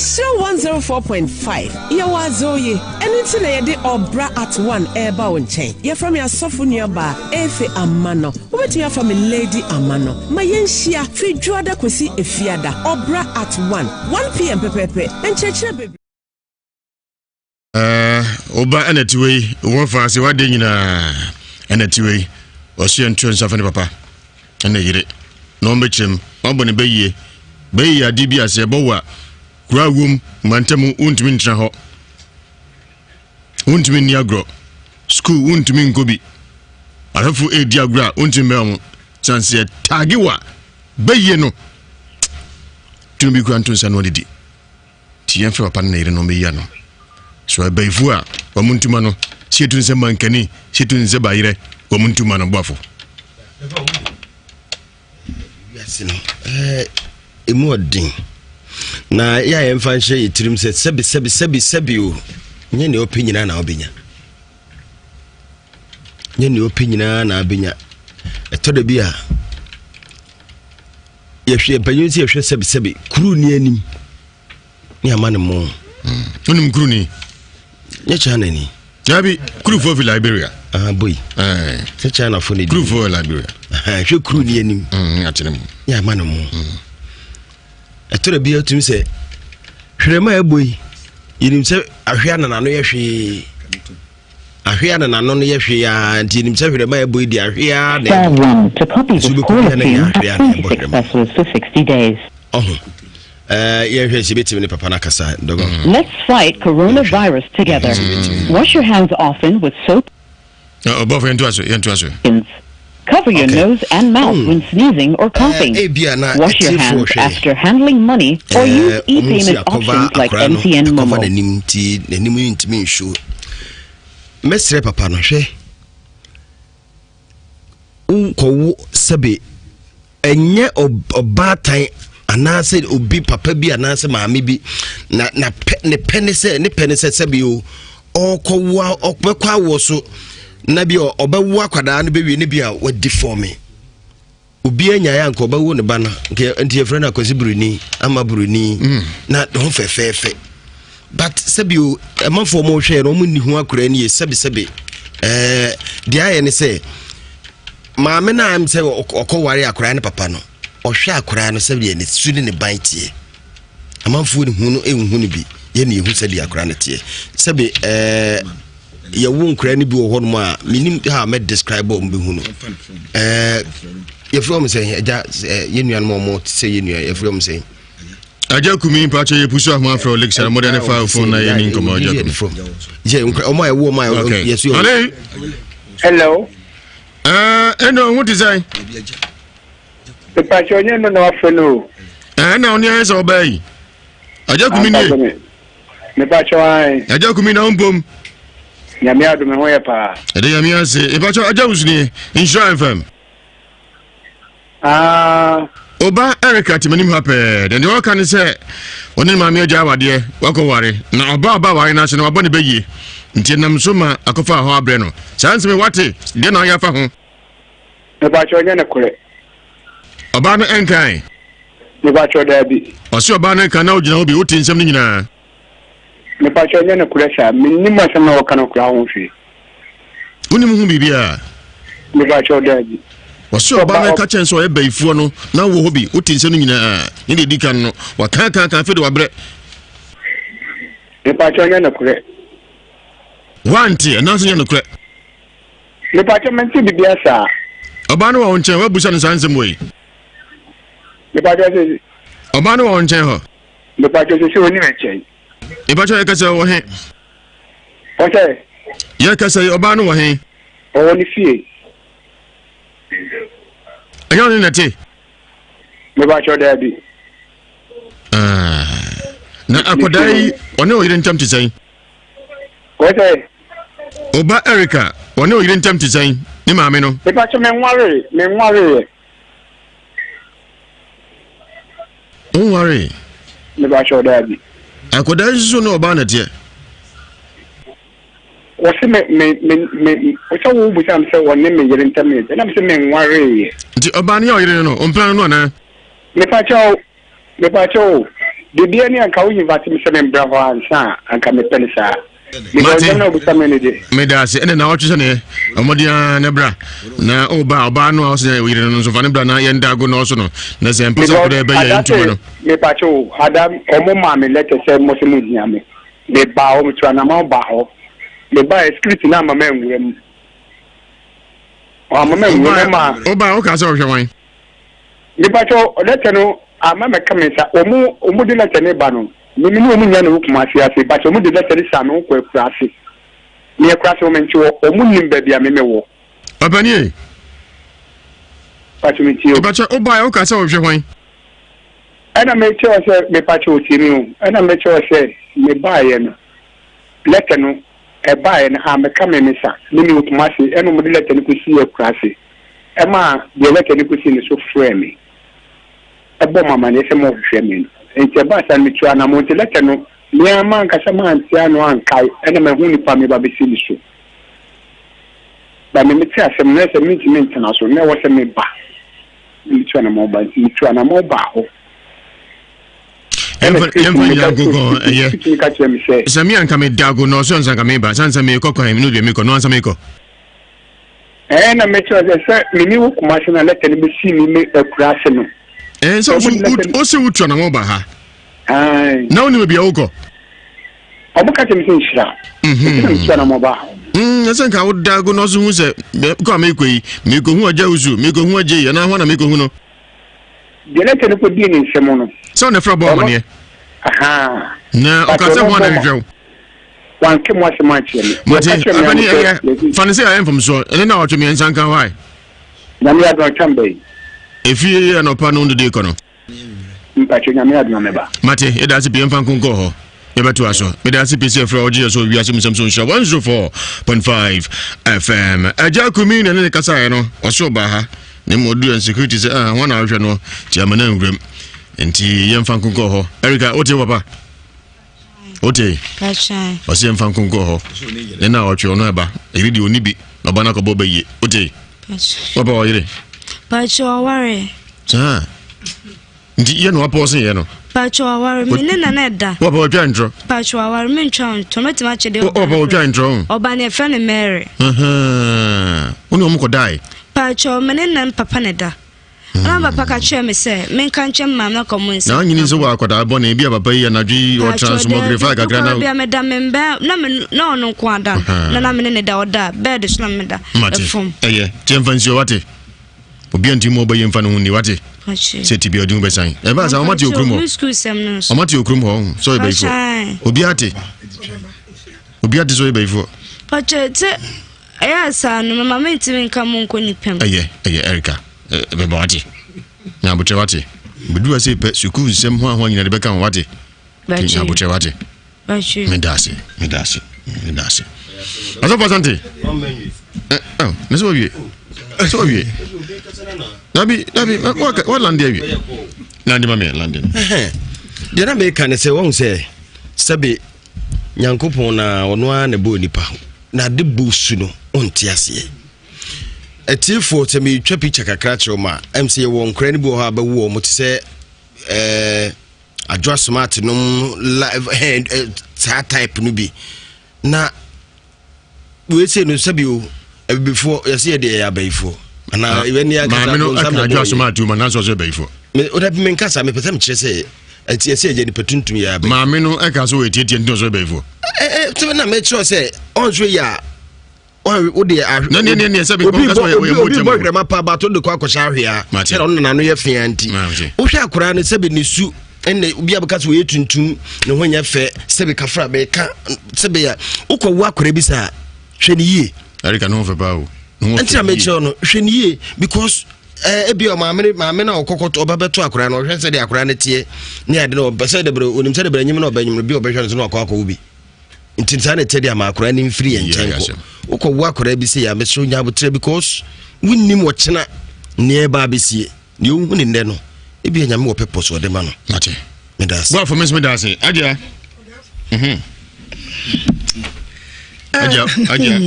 Show 104.5. Yawazoye. Anything na yede obra at 1 eba onchen. Ya from your sofu nearby. Efe amano. Ubeti ya from Lady Amano. Mayenshia fi juada kwesi efiada. Obra at 1 p.m. pepepe. Encheche baby. Oba anetiwe. Uwanfa wade nyina anetiwe. Osi entwe nsafani papa. Ene yire. No mechem. Wabone beye. Beye adibi ase bowa. Krawum mantemu untimi ntra ho untimi niagro school untimi nkobi arafu edi agra untimi mem chance tagiwa beye no tumi bi kura ntonsa no didi ti yɛn fɛ papa no na yere no bɛyia no so abaifu a wɔn ntuma no sietu nse mankani sietu nse bayire wɔn ntuma no boafo yes no emu odin na ya yɛn fa nhye yitirim sɛ sebi o nye ne opinyina na obenya nye ne opinyina na abenya ɛtɔda bi a yɛhwɛ panyin si yɛhwɛ sebi kuru ni anim ni amane mo onim kuru ni nye chana ni jabi kuru for Liberia boy se chana for ni kuru for Liberia hwɛ kuru ni anim akyerem ni amane mo ɛtɔda bi atum sɛ hwɛma eboy yinim sɛ ahwɛ na nano yɛhwɛ ahwɛ na nano no yɛhwɛ ya nti yinim sɛ hwɛma eboy di ahwɛ na to copy this call has been active for 60 days. Let's fight coronavirus together. Wash your hands often with soap. Cover your nose and mouth when sneezing or coughing. Wash your hands after handling money or use e-payment options like MTN Momo. Mestre papa no hwe unko sebe enye obatan anase obi papa bi anase maame bi na ne penese sebe o okowa okbekwa wo so na bi obewu akwada no bewie ne bi a wadi for me obi anya ya nko obewu ne ba na nke nti efre na kwasi buruni ama buruni na ho fefefe but sebe o emafo mo hwe no mo ni hu akura ni sebe dia ye ne se maame na am se okoware akura ne papa no ohwe akura no sebe ne sudi ne bantie amanfo ni hu no ehunu ne bi ye ne ehu sebe akura ne tie sebe ye wo nkura ne bi wo hono a minim ha me describe o mbe hu no ye from say ye nuan mo say ye nuan ye from say aja kumi pacho ye pusu ahma from lecture modern file phone na ye nin komo aja kumi je o ma ye wo ma yes you hello eno what design the pacho nye no na afeno na oni an so obey aja kumi ni me pacho ai aja kumi na umpom nyame ado me ho ye pa ede nyame ase e pacho aja usni insurance firm Oba Erica timanim hape then the can say oni ma me aja wade wako ware na oba ware na se na wabone beye nti nam so ma akofa ho abre no chance me wate de na ya fa ho me ba cho nya ne kure oba no enkai me ba cho da bi o se oba no enkai na ogina obi uti nsem ni nyina me ba cho nya ne kure sha me ni ma se na o kana kura ho hwe uni mu hu bibia me ba cho da bi wasu oba na ka chen so e baifuo no na wo hobi uti nsem ni nyina ni de dikan no wa kan fe de wabre me ba cho nya ne kure wanti na so nya ne kure me ba cho menti bibia sa oba no wo nchen wa busa no sansem we me ba cho se oba no wo nchen ho me ba cho se oni me chen e ba cho e ka se wo he o se ye ka se oba no wo he o ni fie ayo ni nati me ba cho da bi na akodai one o yire ntam tisan o se oba Erica one o yire ntam tisan ni maame no me ba cho me nware on worry me ba cho da bi akodai so no oba na tie wasi me o sa wo bu sam se wonne me yire ntam me na me se me nware nti oba ne o yire no on plan no na me pa cho de bia ni anka wo invite me se me bra ho ansa anka me penisa Mate me da se ene na o twese ne omodia ne bra na oba no o se yire no so fa ne bra na ye ndago no so no na se mpesa ko de be ye ntumi no me pa cho adam omo ma me let se mo se mo dia me de ba o mtua na ma ba ho le ba script na ma menwurem o ma menwurem ma oba o ka se o hwe wan le pa cho let no ama me kamisa omu de let ne ba no mimi no omu nya no kuma ase ba cho omu de let ne sa me ko akura ase me akura ase o menchi omu nim ba bia me wo abani pa cho mi ti o ba cho oba o ka se o hwe wan ɛna mɛkyerɛ sɛ mepakyɛ otiemi o ɛna mɛkyerɛ sɛ mebaeɛ no lɛtɛ no ɛbaeɛ no a mɛka me me sa ne me wotuma ase ɛna mode lɛtɛ no kɔsi akura ase ɛma deɛ lɛtɛ no kɔsi ne so frɛ me ɛbɔ mama ne sɛ mɔhwehwɛ me no nti ɛbaa sa no metua na mo nti lɛtɛ no meama ankasa mantea no ankae ɛna mahu nipa meba bɛsi ne so ba me mete asɛm na sɛ mentimi ntena so na ɛwɔ sɛ meba metua na mɔba nti metua na mɔba hɔ yɛmfa yagogo ɛyɛ sɛ me anka medago na ɔso ansa nka meba sansa meekɔ kwan no deɛ mekɔ no ansa meekɔ na mekyerɛ sɛ mene wo kuma se na lɛtɛ no bɛsi me akura ase no sɛ wose wotua na mɔba ha na wonim bia wokɔ ɔmoka kyɛ me sɛ nhyira metua na mɔba ha ɛsɛ nka wodago na ɔso hu sɛ kɔ a meekɔ yi meekɔhu agya wo so meekɔhu agye yi ɛna hɔ na meekɔhu no deɛ lɛtɛ no kɔdii ne nsɛm no sɛ wone frɛ bɔ amaneɛ na ɔka sɛ ho ana hwehwɛ wo wanke mo asɛm akyerɛ me abane ɛyɛ fa ne sɛ ɛyɛ mfom soɔ ɛne na wɔtwe miɛnsa nka hɔ ae nyame adɔn twam bɛyi ɛfie anɔpa no wodede kɔ no mpatwɛ nyame adɔn meba mate yɛda ase pie mfa nkonkɔ hɔ yɛbɛto aso mede ase pie sɛ frɛ ɔgye yɛ so Ewiase Mu Nsem so nhyira 104.5 FM agya kumi na ne kasaeɛ no ɔso ba ha ne mo do insecurity sɛ ho na ahwɛ no ti amana nwuram enti yɛmfa nkonkɔ hɔ Erika wote papa wote kachai ɔsɛ yɛmfa nkonkɔ hɔ ne na ɔtwe no ɛba ɛri de oni bi ɔba na kɔbɔ bɛyie wote papa ɔyere pacho aware nti yɛ no apɔ se yɛ no pacho aware me ne na da papa ɔtwa ntro pacho aware me ntwa ntro meti ma chede papa ɔtwa ntro oba ne friend Mary woni ɔmo kɔdae pacho me ne na papa ne da na papa ka kyerɛ me sɛ menka nkyɛm mam na kɔmo nsa na nyini nso wɔ akɔda bɔ ne bia papa yi anadwi ɔtransmogrify kakra na bia me da me mbɛ na ɔno nko ada na me ne da ɔda bed so na me da fom ɛyɛ tiɛmfa nsuo wate obi anti mo ɔbɛyɛ mfa no ho ni wate sɛ tibi ɔde mu bɛsan ɛba sa ɔmate okurum hɔ ɔmate okurum hɔ sɛ ɔyɛbɛyifo obi ate so ɔyɛbɛyifo pakyɛ sɛ ɛyɛ saa no mama mentimi nka mo nkɔ nipam ɛyɛ Erika bɛba wate na abotrɛ wate bɛdua sɛ pɛ sukuu nsɛm ho ahoa nyina de bɛka ho wate na abotrɛ wate medase asɔfo asante ne sɛ wawie dabi walande awie lande ma me lande deɛ na meka ne sɛ wɔhu sɛ sɛbe nyankopɔn na ɔno a na bɔɔ nipa na de bɔ su no ɔnte aseɛ ɛtifo sɛ metwa picture kakra kyerɛ ma MC yɛwɔ nkora ne bi wɔ hɔ a bɛwo mo te sɛ adwoa smart nom live saa type no bi na we say no sabio before yɛsɛ yɛde ɛyɛ abayifo ana ɛwɛni akasa ma no adwoa smart ma na so so abayifo me oda bi men kasa me pɛsɛ me kyerɛ sɛ ɛti yɛsɛ yɛde nipa tuntum yɛ abayifo ma me no ɛka so ɛtietie nto so abayifo tebe na me kyerɛ sɛ ɔnso yɛ o de ne sabe obi grama pa ba to de kwa kwasha hwea se no na no ye fia nti wo hwe akora ne sabe ne su enne obi abaka so ye tuntum ne ho nya fe sabe kafra be ka sabe ya ukɔwo akora bi sa hwe ne yie Erika no fe ba o nti me kyerɛ no hwe ne yie because ebi o maame na okokoto oba beto akora no hwe se de akora ne tie ne ade no be se de bre onim se de bre nyim na obanyim no bi obehwe no akɔ bi nti sana tedi amakora ni mfiri enchen ko wo akora bi se ya me so nya botre because winnim wo kyena ne ba besie ne wu ne nde no e bi nya me wo pepos wo de ma no mate me das well for me das adia adia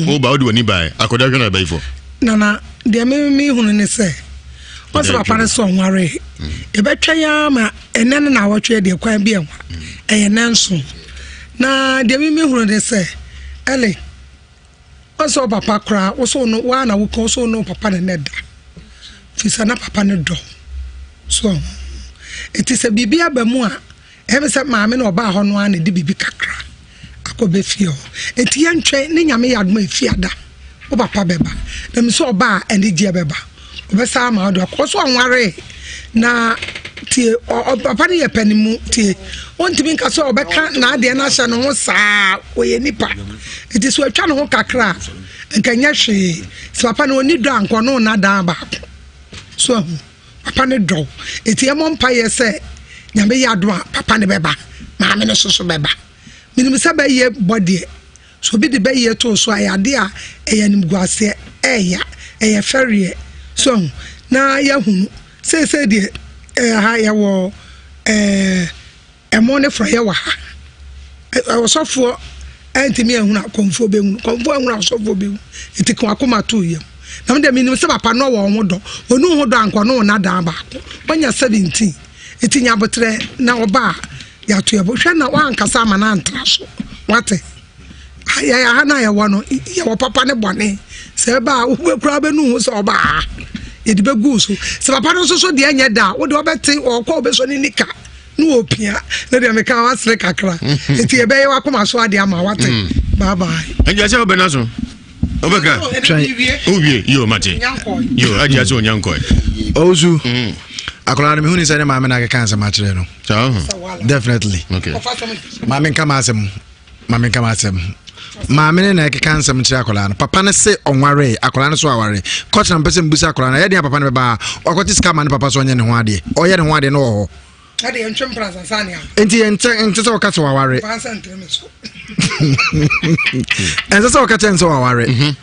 o ba o do ni bai akoda hwe na bai fo nana de me hunu ne se o se papa ne so nware e betwa ya ma enen na awotwe de kwan bi enwa eye nanso na de me hunu de se ele oso papa kra oso no wa na wo ko so no papa ne neda fisa na papa ne do so eti se bibi abamu a e se maame na oba ho no a na de bibi kakra akobe fie o eti ya ntwe ne nyame yadoma efiada o papa beba na me so oba ene gie beba obesa ma do akoso anware na tie papa ne ye panimu tie ontimi nka so obeka na ade na hye no ho saa oye nipa eti so atwa no ho kakra nkanya hwe so papa no oni do anko no na dan ba so papa ne do eti e mo mpa ye se nyame ya do papa ne beba maame ne so beba minim se ba ye body so bi de ba ye to so ayade a eyanim guase eya ferie so na ya hunu se de ha ya wo emone fra ya wa ha osofo antimi ehuna konfo be hunu konfo ehuna osofo be hunu etikwa akoma to yam na me de minim se papa no wo hodo onu hodo anko no na da ba onya 17 etinya botre na oba ya to yebo hwe na wa ankasa ma na antra so wate ya ha na ya wono ya wo papa ne bone se ba wo kura be nu so oba yedi be gu so se papa no so de anya da wo de obete okọ obeso ni nika no opia na de meka wasre kakra eti ebe ye wakoma so ade ama wate bye bye anja se obena so obeka owie yo mate yo aja so nyanko ozu akola me huni say na maame na ke kansa ma kire no definitely okay maame kama asem maame na ke kansa m kire akola no papa ne se onware akola no so aware coach na mpese mbusa akola na ye dia papa ne beba wakoti ska ma ne papa so onye ne ho ade oye ne ho ade no ho ade entwem pransa sania enti ente so wakati waware ente so wakati enso waware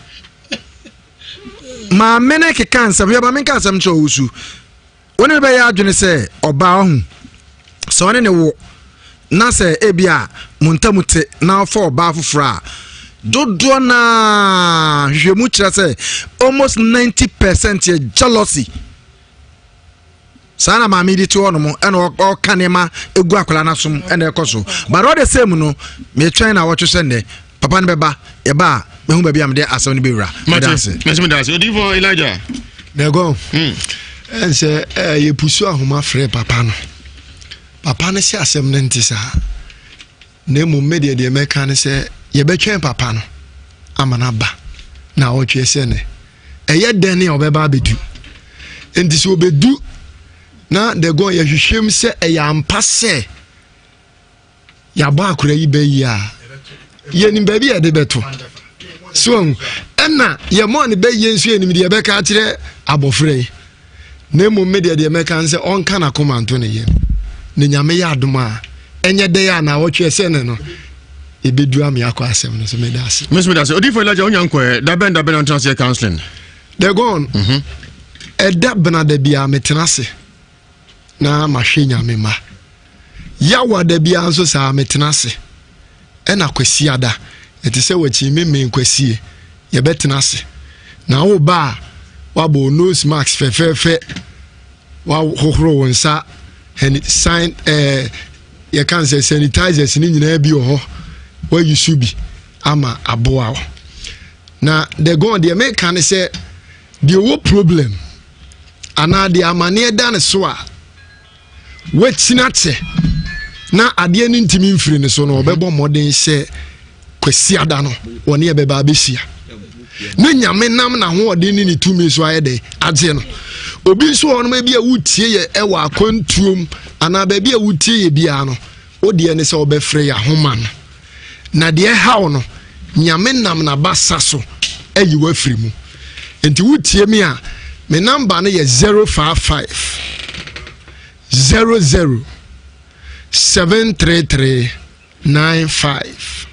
maame na ke kansa bia maame kansa m cho usu woni be ya adwene se oba ohu so ne wo na se ebia muntamute na for oba afufra dodo na hwemu kira se almost 90% ye jealousy sana maame di to no mo ena o kanema egu akola na som ena ekoso but all the same no me try na watcho se ne papa ne beba ye ba me hu ba bia me de asem ne bewura me dance odi for Elijah there go and say ye pusu ahoma frɛ papa no se asem ne ntisa na mu media de meka ne se ye betwen papa no amana ba na o twe se ne eye den ne obeba bedu enti se obedu na de go ye hwehwem se ampa se ya ba akura yi be yi a ye ni ba bi e de beto so enna ye mo ne be ye nsu enim de ye beka kire abofre na mu media de meka nse onka na komanto ne ye ne nyame ya adoma enye de ya na wotwe se ne no ebedu am yakọ asem no so me das odi for Elijah onyanko da ben on transfer counseling they gone eda bena da bia metenase na mahwe nyame ma yawa da bia nso sa metenase ena kwasi ada etise wachi me nkwasi ye betenase na wo ba wabo nose mask fe wa hohoro wonsa and sign you can say sanitizers ni nyina bi ho where you should be ama aboa na they go on the American say the wo problem ana the amane dan so a wetinate na ade ni ntimi mfiri ne so no obebo modern say kwasi ada no woni e beba besia na nyame nam na ho ode ni tumi so ayede ade no obi so ono bia wutie ye ewa akwantuom ana ba bia wutie ye bia no ode ne se obefre ya homa no na de hawo no nyame nam na basa so ayi wafiri mu enti wutie mi a me number no ye 055 00 733 95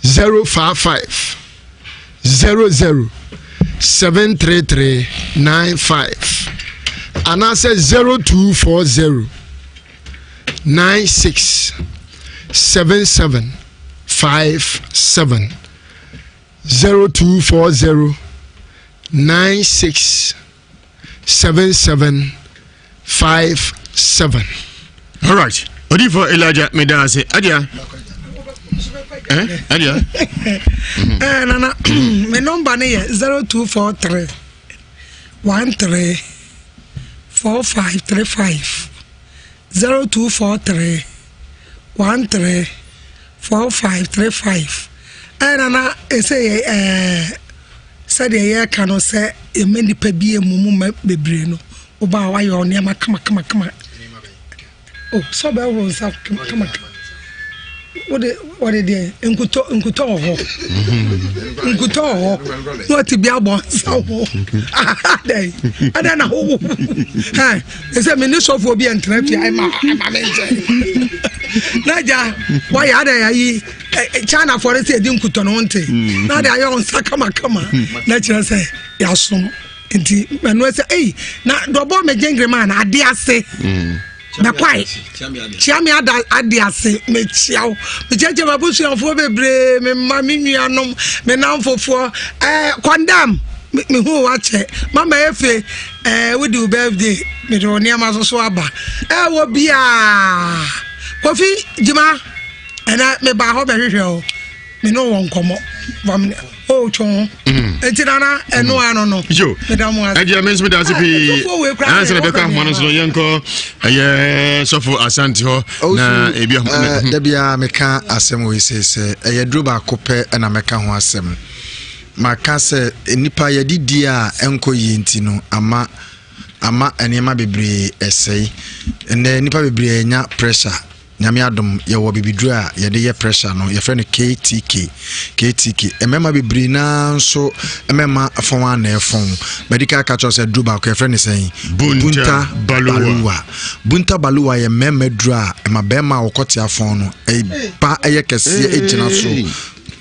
055 00 733 95 and I say 0240 96 77 57 0240 96 77 57. All right. Odi for Elijah Medase adia adia na me number ne 0243 13 4535 0243 13 4535 na say said ye can say e many pe bie mumu bebre no oba wa yo ne ma kama oh so be won sa kama what the nkuto ho nkuto ho what be abon so dey ada na ho ha ese me ni sofo bi entra fi ai ma menje naja why ada ya yi China for say di nkuto no nte na da yo nsa kama na kire say ya som nti menu say na dobo me jengre man ade ase na kwai chiami ade ase me chiao me jeje babusu afo bebre me ma me nuanom me namfofo condemn me hu wache mama efe we do birthday me do niam so aba wo bia kofi jima ena me ba ho be hwehwe o me no won komo vam o chon etirana eno ano no jo edia mens me da sipi answer be ka mo no so yenko sofo asante ho na ebia da bia me ka asem we se droba kope na me ka ho asem maka se nipa yedidi a enko yenti no ama enema bebre esei ne nipa bebre enya pressure nyame adom ye wo bibidru a ye de ye pressure no ye friend KTK emema bibiri na so emema afon na efon medical catch say dru ba ko ye friend say bunta baluwa ye mema dru a ema be ma okote afon no e pa eye kese e gina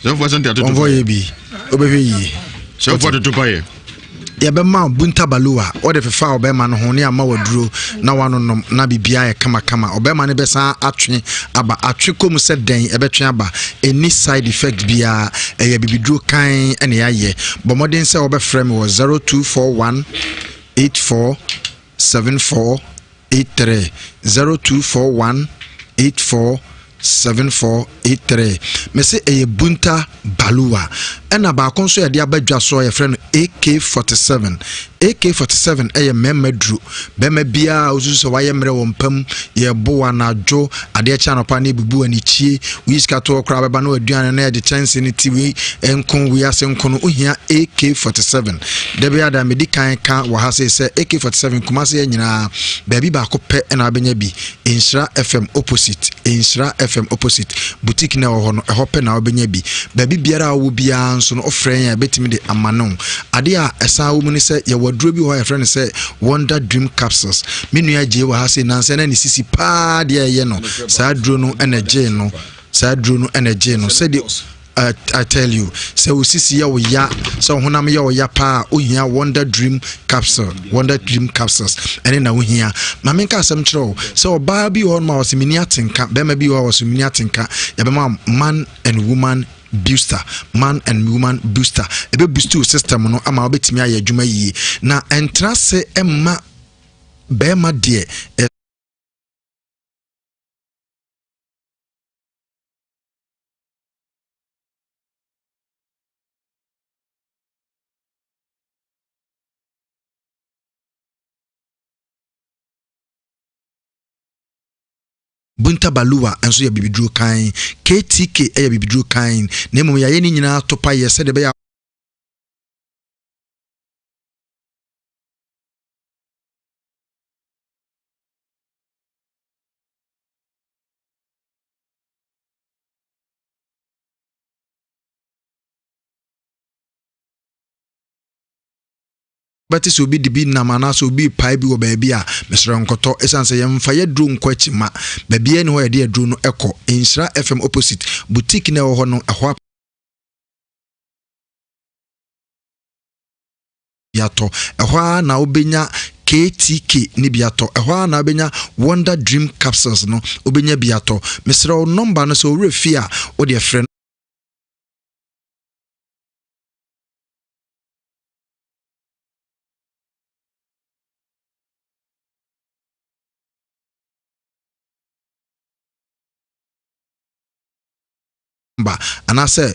so for something to onvo ye bi obehwe yi so for to pa ye ya be ma bunta baluwa o de fefa obema no ho ne ama waduro na wanonom na bibia ye kama obema ne besa atwe aba atwe kom se den ebetwe aba any side effect bia ye bibiduro kan ene ya ye bomodin se obefrɛ me was 0241 847483 0241 847483 me say eye bunta baluwa ena ba konso ye de abadwa so ye friend AK47 eye memedru bema bia osuso waye mre wompam ye boa na dwo ade cha no pa na bibu ani chie wiska to kra beba na aduane na de chance ni tiwi enkon wi ase nkon ohia AK47 de bia da medikan ka wa ha se AK47 kuma se nyina ba bi ba ko pe na abenya bi Nhyira FM opposite boutique na ho no ho pe na abenya bi ba bi biara wo bia nso no ofren ya betimi de amano ade a esa wo mu ni se ye waduro bi ho ya friend say Wonder Dream Capsules menu ya je wa ha se nanse na ni sisi pa de ye no sa duro no energy no say the I tell you say we sisi ya wo ya so honam ya wo ya pa ohia Wonder Dream Capsules ene na ohia ma menka asem kire so oba bi ho ma osimini atenka be ma bi ho osimini atenka ya be ma man and woman booster ebe boost system no ama obetimi aye adwuma yi na entra se emma be ma de bunta baluwa enso ya bibidru kan KTK ya bibidru kan nemo ya yeni nyina topa ye se de be ya but so be dibi na mana so be pai bi wo ba bia mesro nkoto esanse ye mfa ye dru nkwachi ma ba bia ni ho ye de dru no eko Nhyira FM opposite boutique na ho no ehwa yato ehwa na obenya KTK ni biato ehwa na obenya Wonder Dream Capsules no obenya biato mesro number no so refia o de friend and I say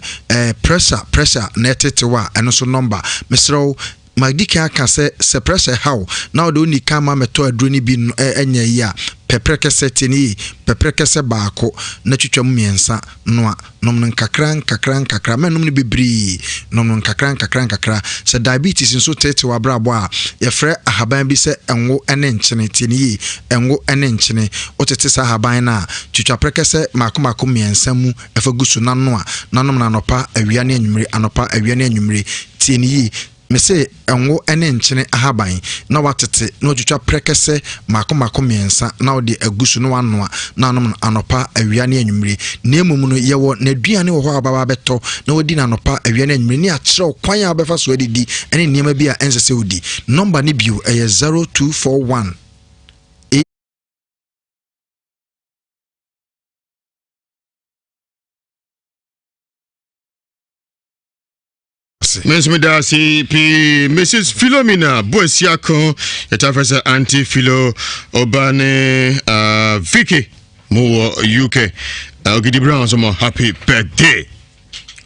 pressure netetewa and also number Mr. magdika aka se pressure how now do ni kama meto aduro ni bi enya yi a pepreke setini pepreke se baako na twetwam miensa noa nom nkakra menum ni bebri nom nkakra se diabetes nso tete wa brabo a ye frɛ ahaban bi se enwo ene nkyene tini enwo ene nkyene otete sa ahaban na twetwa preke se maako miensa mu efagusu na noa nanom na anopa awia ne anwumre tini me say enwo ene nkyene ahaban na watete na otwitwa prekese maako miensa na odi agusu no wanoa na anom anopa awia ne anwumre na emum no yewo na duane wo ho ababa beto na odi na anopa awia ne anwumre ni akyerew kwan ya obefa so adidi ene niema bi a ensese odi number ni bio 0241 Mensmida CP Mrs. Philomena Boesiakon Yetafesa Auntie Philo Obane Vicky Mo UK Ogidi Brown some happy birthday.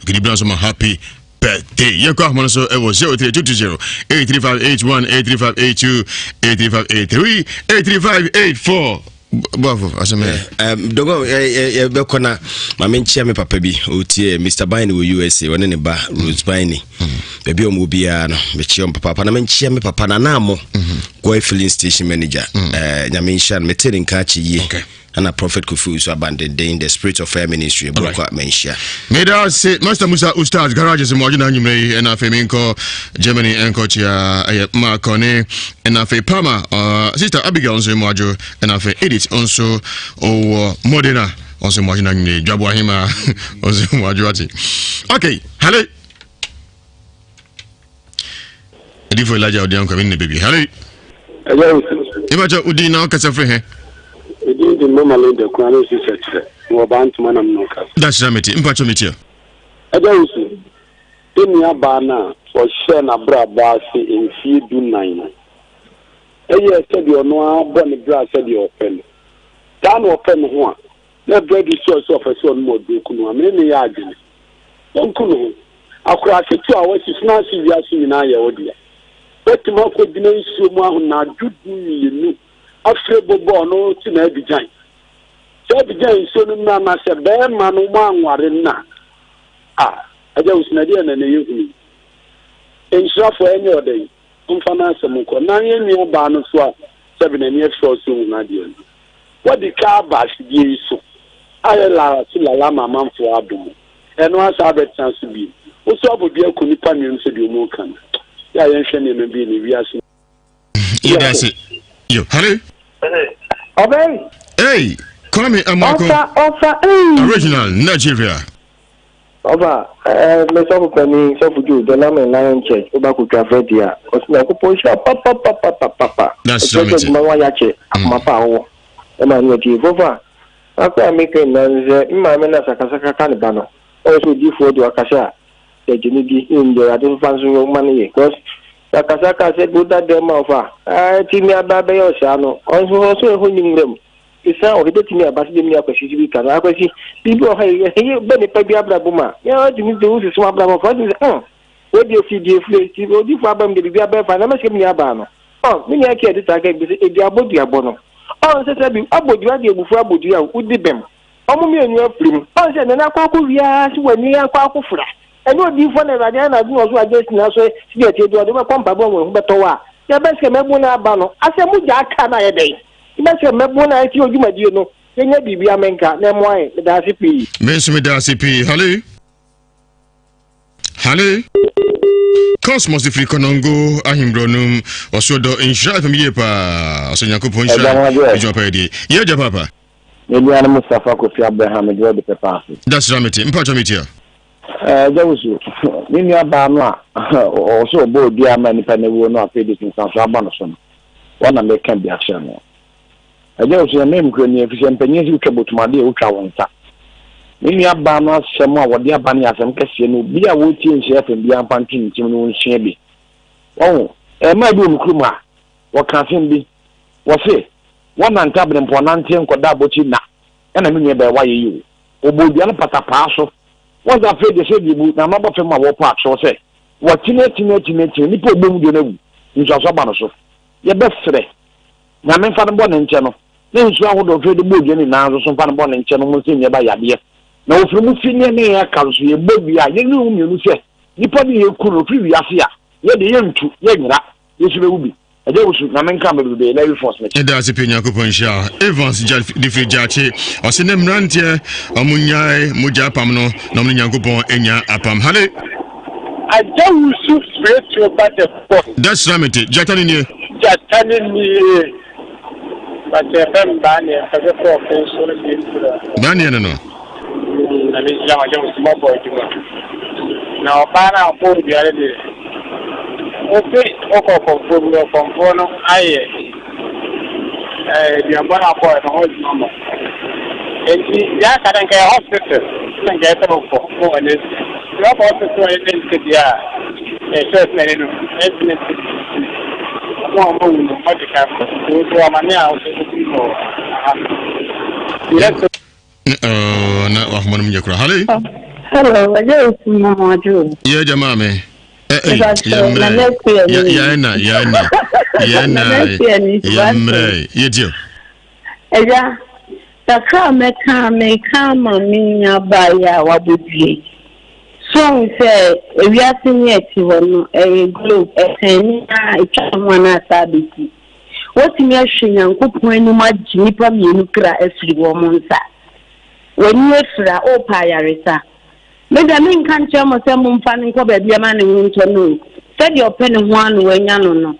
Ogidi Brown some happy birthday. Yeko ahmo so e wo 03220 83581 83582 83583 83584 Bravo, aseme. Dogo bekona mamenchia me papa bi otie Mr. Bine wo USA wone ne ba Rose Bine. Bebi o mo bia no mechia papa na menchia me papa na namo go filling station manager. Nyamenhia meteri nka chi ye. And Prophet Kufu is abandoned in the spirit of fair ministry. Right. Meda say Master Musa Ustaz garages mo agina nyumre and afeminko Germany and Kochia Marcone and afe Pama Sister Abigail onso mo ajo and afe Edith onso o Modena onso mo agina nyumre Jabwa hima onso mo ajo ati. Okay, hello. Edifo Elijah Odian ko min baby. Hello. Hello. Ibaja udi na okasa free he. The normally the crown is set. No band to manam no cap. That's remedy. Impacho metia. I don't see. Denia bana for share na bra basi in feed do 9. Yes, said you no bonny bra said you open. Down open one. Let bread is source of a son more do kuno. Many yardin. Don't kuno. Across 2 hours is not serious in our audio. But to mock with the name so na do you afre bobo no ti na Abidjan so Abidjan so no na se be ma no ma anware na aja usna dia na yehuni ensure for any other umfa na asem ko na ye ni ba no so a se be na ni afro so na dia what the car bash die so ayela si la mama mfo adum eno asa be chance bi o so abodu akoni pa ni nso bi o mo kan ya ye hwe ne bi ni wiase that's it. Yo, hello. Obey. Hey, call me Amako. Original Nigeria. Oba, me so penny so fuju the name Lion Church oba ku Travedia. Osina ku posha papa. That's right. Mama yache amapa wo. E ma ni ti vofa. Akwa make na nze mma me na sakasaka kan ba no. O so di fo do akasha. E jini di inde ade fanso yo mani because Sakasaka said, "Good that them offer. Timmy Ababe Osano. Also, who knew them. It's now he did me about the mere question. I can see people here, Benny Pabby Abrabuma. Yeah, you need to use small bravo for this. Where do you feed the flesh? You will give Abam the Biaba and I'm asking me Abano. Oh, many I care to target a Diabodia Bono. Oh, said Abu, you are the before Abu, would be them. Oh, me and your film. Oh, said, and I call you when you are quite flat. I know different Radiana was against now, so you do a pump above Batoa. Your best Mabuna Bano. I said, Mujaka a day. You must have Mabuna, you know. Then you be Amenka, Nemoy, the DCP. Miss me DCP, hello. Cosmos the free Konongo, Ahimbronum, or so do in Shrive from Yepa, so Yaku Punch, yeah, Papa. Maybe I'm Mustafa Kofi Abraham and the Papa. That's Ramity, Impachamity. Jawusu ni ni aba no o so bo di ama ni pa na wo no apedi tin san so aba no so no wana me kan bi action no jawusu na me mkro ni efisem panyin si utwa botumade e utwa wonta ni ni aba no asem a wo di aba ni asem kase no bi a wo tie nhye afem bi ampa ntwin tim no nhye bi wo ma bi mkro ma wo kan fem bi wo se wana ntabre mpo nante nkoda abochi na na me nwe ba wa ye yi obo bi an patapa so. What's that afraid they say the boot? I'm not for my war part, so say. wɔtene nipa obom de no nso aso ba no so ye bɛfrɛ na memfa no bɔ ne nkyɛ no na nsu ahodo fɛ de bɔ dwani na so mfa no bɔ ne nkyɛ no mo sɛ nyɛ ba yadeɛ na ofiri mu fi ne ya ka so ye bɔ bia ye ne hu mienu sɛ nipa de ye kuro fi wiase a ye de ye ntu ye nyira yesu be wubi ɛde wusu na menka bebe na reinforcement ɛda ase pe Nyankopɔn hia Evans de fi jache ɔse ne mrantie ɔmunyae mogya apam no na ɔmo Nyankopɔn enya apam hale aja wusu spiritual but the force that's ramete jatani nie but FM bani for so bani no na me jama jama small boy na bana ko biare de ofe oko no aye di abana ko no ho mama enti ya kadan ka hospital san ga ta ko ne ya ko hospital ne ke dia first na no no medical so amane a na wa mo mje kura hale hello Ewiase Mu Nsem ye jamaa me dio eja takra meka maminya ba ya wabudie so say ewiase ni eti hono globe etani a etwa na sabiti wotimi ahwe Nyankopɔn anim agye nipa mienu kra afiri wo monsa wani efra o pa yaresa meda men kan chamo se mumfa nko ba bia ma ne hunto no se de open ho anu wanya no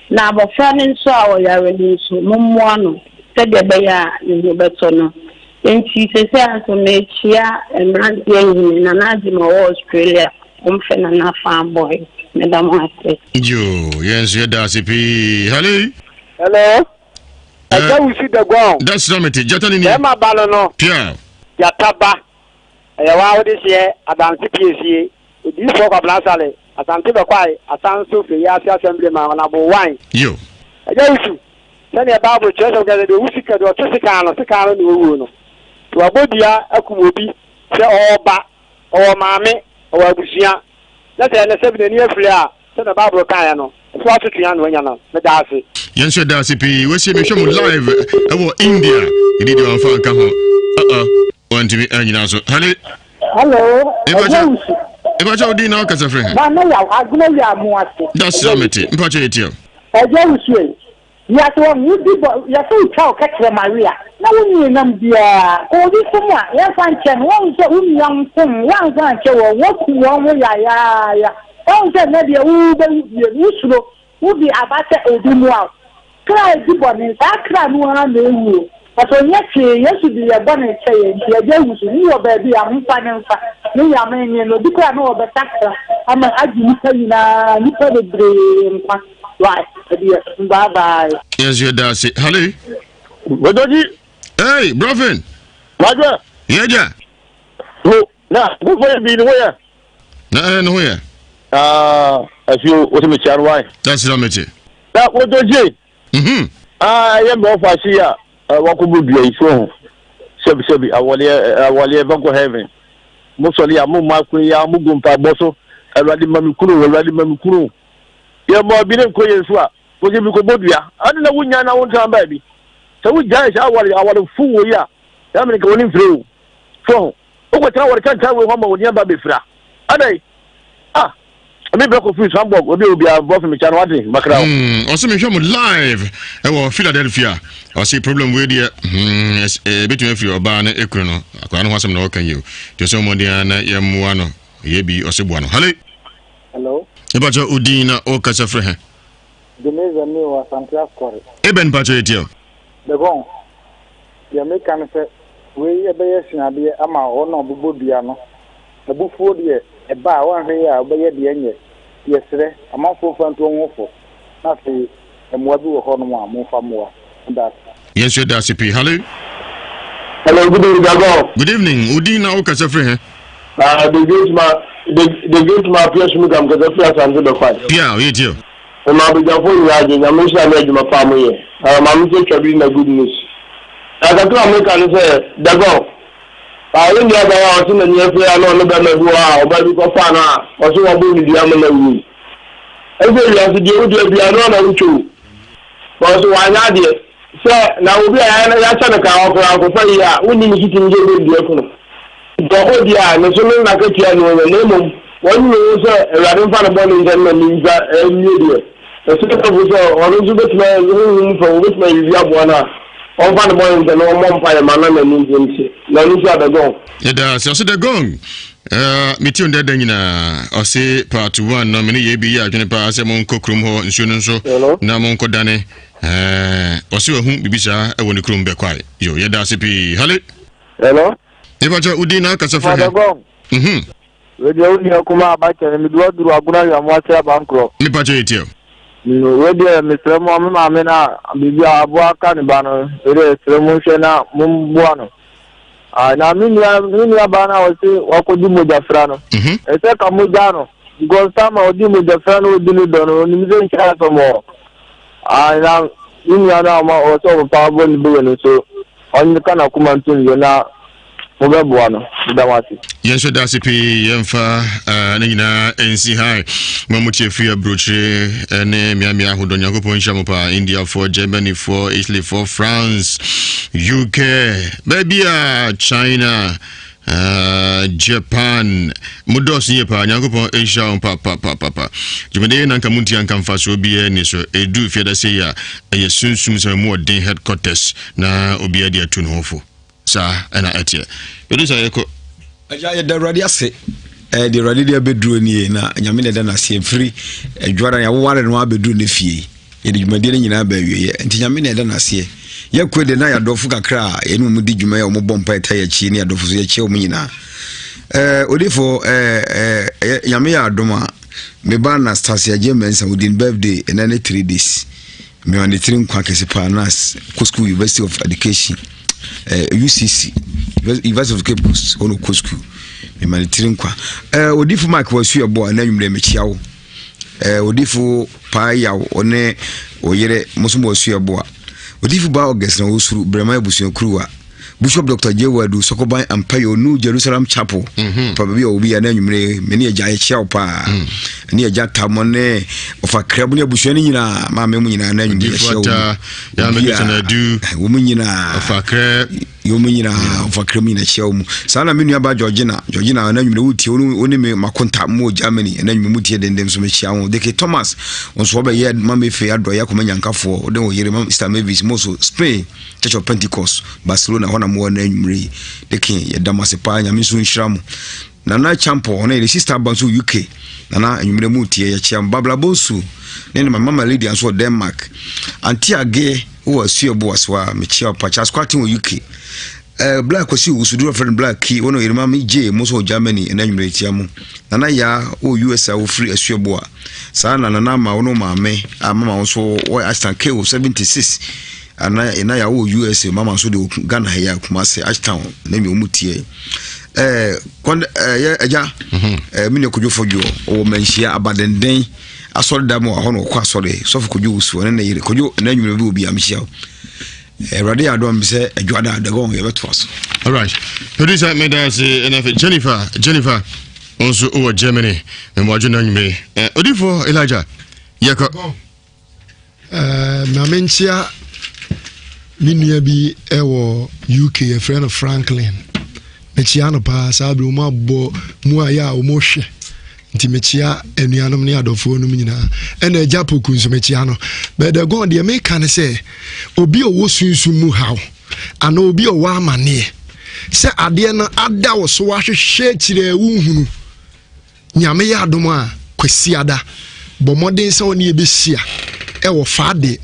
na abofra ne nso a wo yare ni nso mummo no se de be ya ne beto no enti se aso me chia emrand yen na nazi ma Australia umfe na farm boy meda mo ase jo yes you da CP hello aja wusi the ground that's ramete jatani ni e ma balo no yeah yataba wa wodi se adanse piesie odi so kwa blasale asante be kwai asanso fe ya assembly ma na bo wan yo aja wusi sani bible church of God de wusi ka do sika no ni owu no to abodia akumobi se oba o maame o abusia na se na se bi ni afiri a se na bible kan ya no so atutu ya no anya na me da ase yenso da ase pi we se me hwem live ewo India idi de wanfa nka ho want me anyina so hello Ebacha odi na okasa frɛ ba na ya aguna ya mu ase that's ramete mpacha etio Ewiase ya to wudi ya so twa ka kire Maria na woni nam bia ko di kuma ya fan chen won so umyam kum wan fan che wo woku won wo ya won se na bia u be usuro ubi abate odumu a kra di boni sa kra nu ha na ewu aso nyeke Yesu di ya boni che ye di Ewiase ni wo ba bia mfa ne mfa ni ya menye no dikra no obetakra ama agi ni sayina ni pe de bre mfa right bye bye yes you da say hello Bodoji hey brother Waje yeja na go for be no ya na no ya afio o me charwai that's ramete na Bodoji ya me ofasi ya wakubu bia ifo sebi awole banko heaven mo soli ya mo makun ya mo gumpa boso awadi mamikuru ya mo bi ne ko yesu a wo je bi ko bodua ade na wunya na won tan ba bi se wu jai sha awale fu wo ya ya me ko woni mfre so o ko tan wor kan tan we ho ma woni ba be fra adai me be ko fi Hamburg obi a bof me chan wade makra also me hwem live e Philadelphia o see problem we there between free oba na ekru no akwa no hwasem na o kan you to so mo dia na yemwa no ye bi o se bua no hello Ebacha udina o kasa frɛ he Denise me wa Santia Square Eben bacha etio the bon ya me kan se we ye be ye sinade ama ono bobodua no abufuo de e ba wa hwe ya be ye de enye yesre amafo fanto nwofo na se emwa bi wo ho no a mo fa mo that yes you da CP hello good evening udina o kasa frɛ he the great ma press mu gam kaza fi asanze be kwai yeah we tio o ma be jafo ni aje nya mo sha na adwuma pa mo ye ma mo se twa bi na good news aka to America no say dago Ayi ni aba ya otu na nyefe ya no ba na huwa oba bi ko fa na otu wa bu ni dia mo na wu. Ebe ya si die odi bia no na wuchu. Bo so wa nya de se na obi ya cha na ka ofra ko fa ya uni ni kiti nje be die ko no. Bo odi a no so na ka tia no na mo won ni so erade fa na bo ni nje na ni za eni die. So ko bo so onu so bet na ni fo bet na yi abo na. On va demander une telle on pas le manan na nous na nous a dagon yeda so de gong meti on de nyina o se part 1 no me ye bi ya dwene pa se mon kokrum ho nsuo no so na mon kodane o se hu bibisa e woni krum be kwai yo yeda se pi hale hello e ba ja udina ka se fa we de uni kuma ba ke mi duwa duru aguna ya mo ase bankro mi pa je etio no we de Mr. Mo ma me na bibi abu aka ni ba no ere sremu hwe na mum bua no na minia ba na o se wakodi mojafra no e se ka moja no gonsama odi mojafra no odi ni do no ni mi se ncha so mo na minia na ma o so pa bo ni bo no so on kana kuma ntun yo na mobebua no dawasi yenso da sipi yemfa na nyina ensi hai mamutie free broche ne miamia hodonya kopon shamopa India for Germany for Italy for France UK babia China Japan mudos yepa nyakopon Asia papa jumede na nkamunti ankamfa so bie ni so edu fiada se ya yesunsum se mu odin headquarters na obia dia tu no hofo sa ana atie producer yeko aja ye da radio ase de radio dia bedru ni na nyame ne da na se free adwara ya woware no abedru ne fie ye de dwumade nyina ba wie enti nyame ne da na se ye kwede na ya dofu kakra ye no mu di dwuma ya mo bompa eta ya chi ni ya dofu so ye che o nyina odifo nyame ya adoma me ba na Stasia James within birthday and then 3 days me on the train kwa kese pa nas School University of Education UCC Ewiase of Cape Coast ono Kosku me manitirin kwa odifu mark wasu yebo na nwumre mechiawo odifu pa ya one oyere musumo wasu yebo odifu ba August na osuru brema ebusu kuruwa Bishop Dr. Jewadu Sokoban Ampayo New Jerusalem Chapel probably obi na nwumre me ne agya echiawo pa ne agya tamone ofa krabu ne ebusu ni nyina ma me mu nyina na nwumre echiawo ya me tena du wo mu nyina ofa krab yomunyina ofakram na chiawo sana menu aba Georgina na nwumre wuti oni me makonta mo Germany na nwumre mutie dendem so me chiawo deke Thomas onso oba ye mama efe ado ya komanya nkafo den wo yere Mr. Mavis moso Spain Church of Pentecost Barcelona hona mo na nwumre deke ye damase pa nya miso nhiramu na champo na ile sister banso UK na nwumre mutie ya chiam babla bonsu ne mama lady anso Denmark anti age wo asuebo aswa me chia pa cha squat in UK black kwasi usudura friend black ki wono irima mi je moso Germany na nwumre tiamu na ya o US a wo free asuebo sana na ma wono maame mama wonso wo Ashton K 76 ana ya wo US mama so de Ghana ya Kumasi Ashton na mi omutie ya aja mi ne kujofo o menhia abadenden asori da mo ahono kwa asori sofu kuju usu ne yire kuju na nwumre bi obi amhia Radi adom se adwada dagon ye beto aso. All right. Producer Medas enough Jennifer also over Germany and what you know me. Odifo Elijah. Yeko. Na mentia minia bi ewo UK a friend of Franklin. Mechiano pa sabi o mabo mu aya o mo hwe. Nti mechia enuanom ne adofo no nyina ena ajapo kunso mechia no but the god dey make can say obi owo sunsun mu haw ana obi owo amane se ade no ada wo so ahwehwe kire wuhunu nyame ya adom a kwasiada bomoden se oni ebesia e wo faade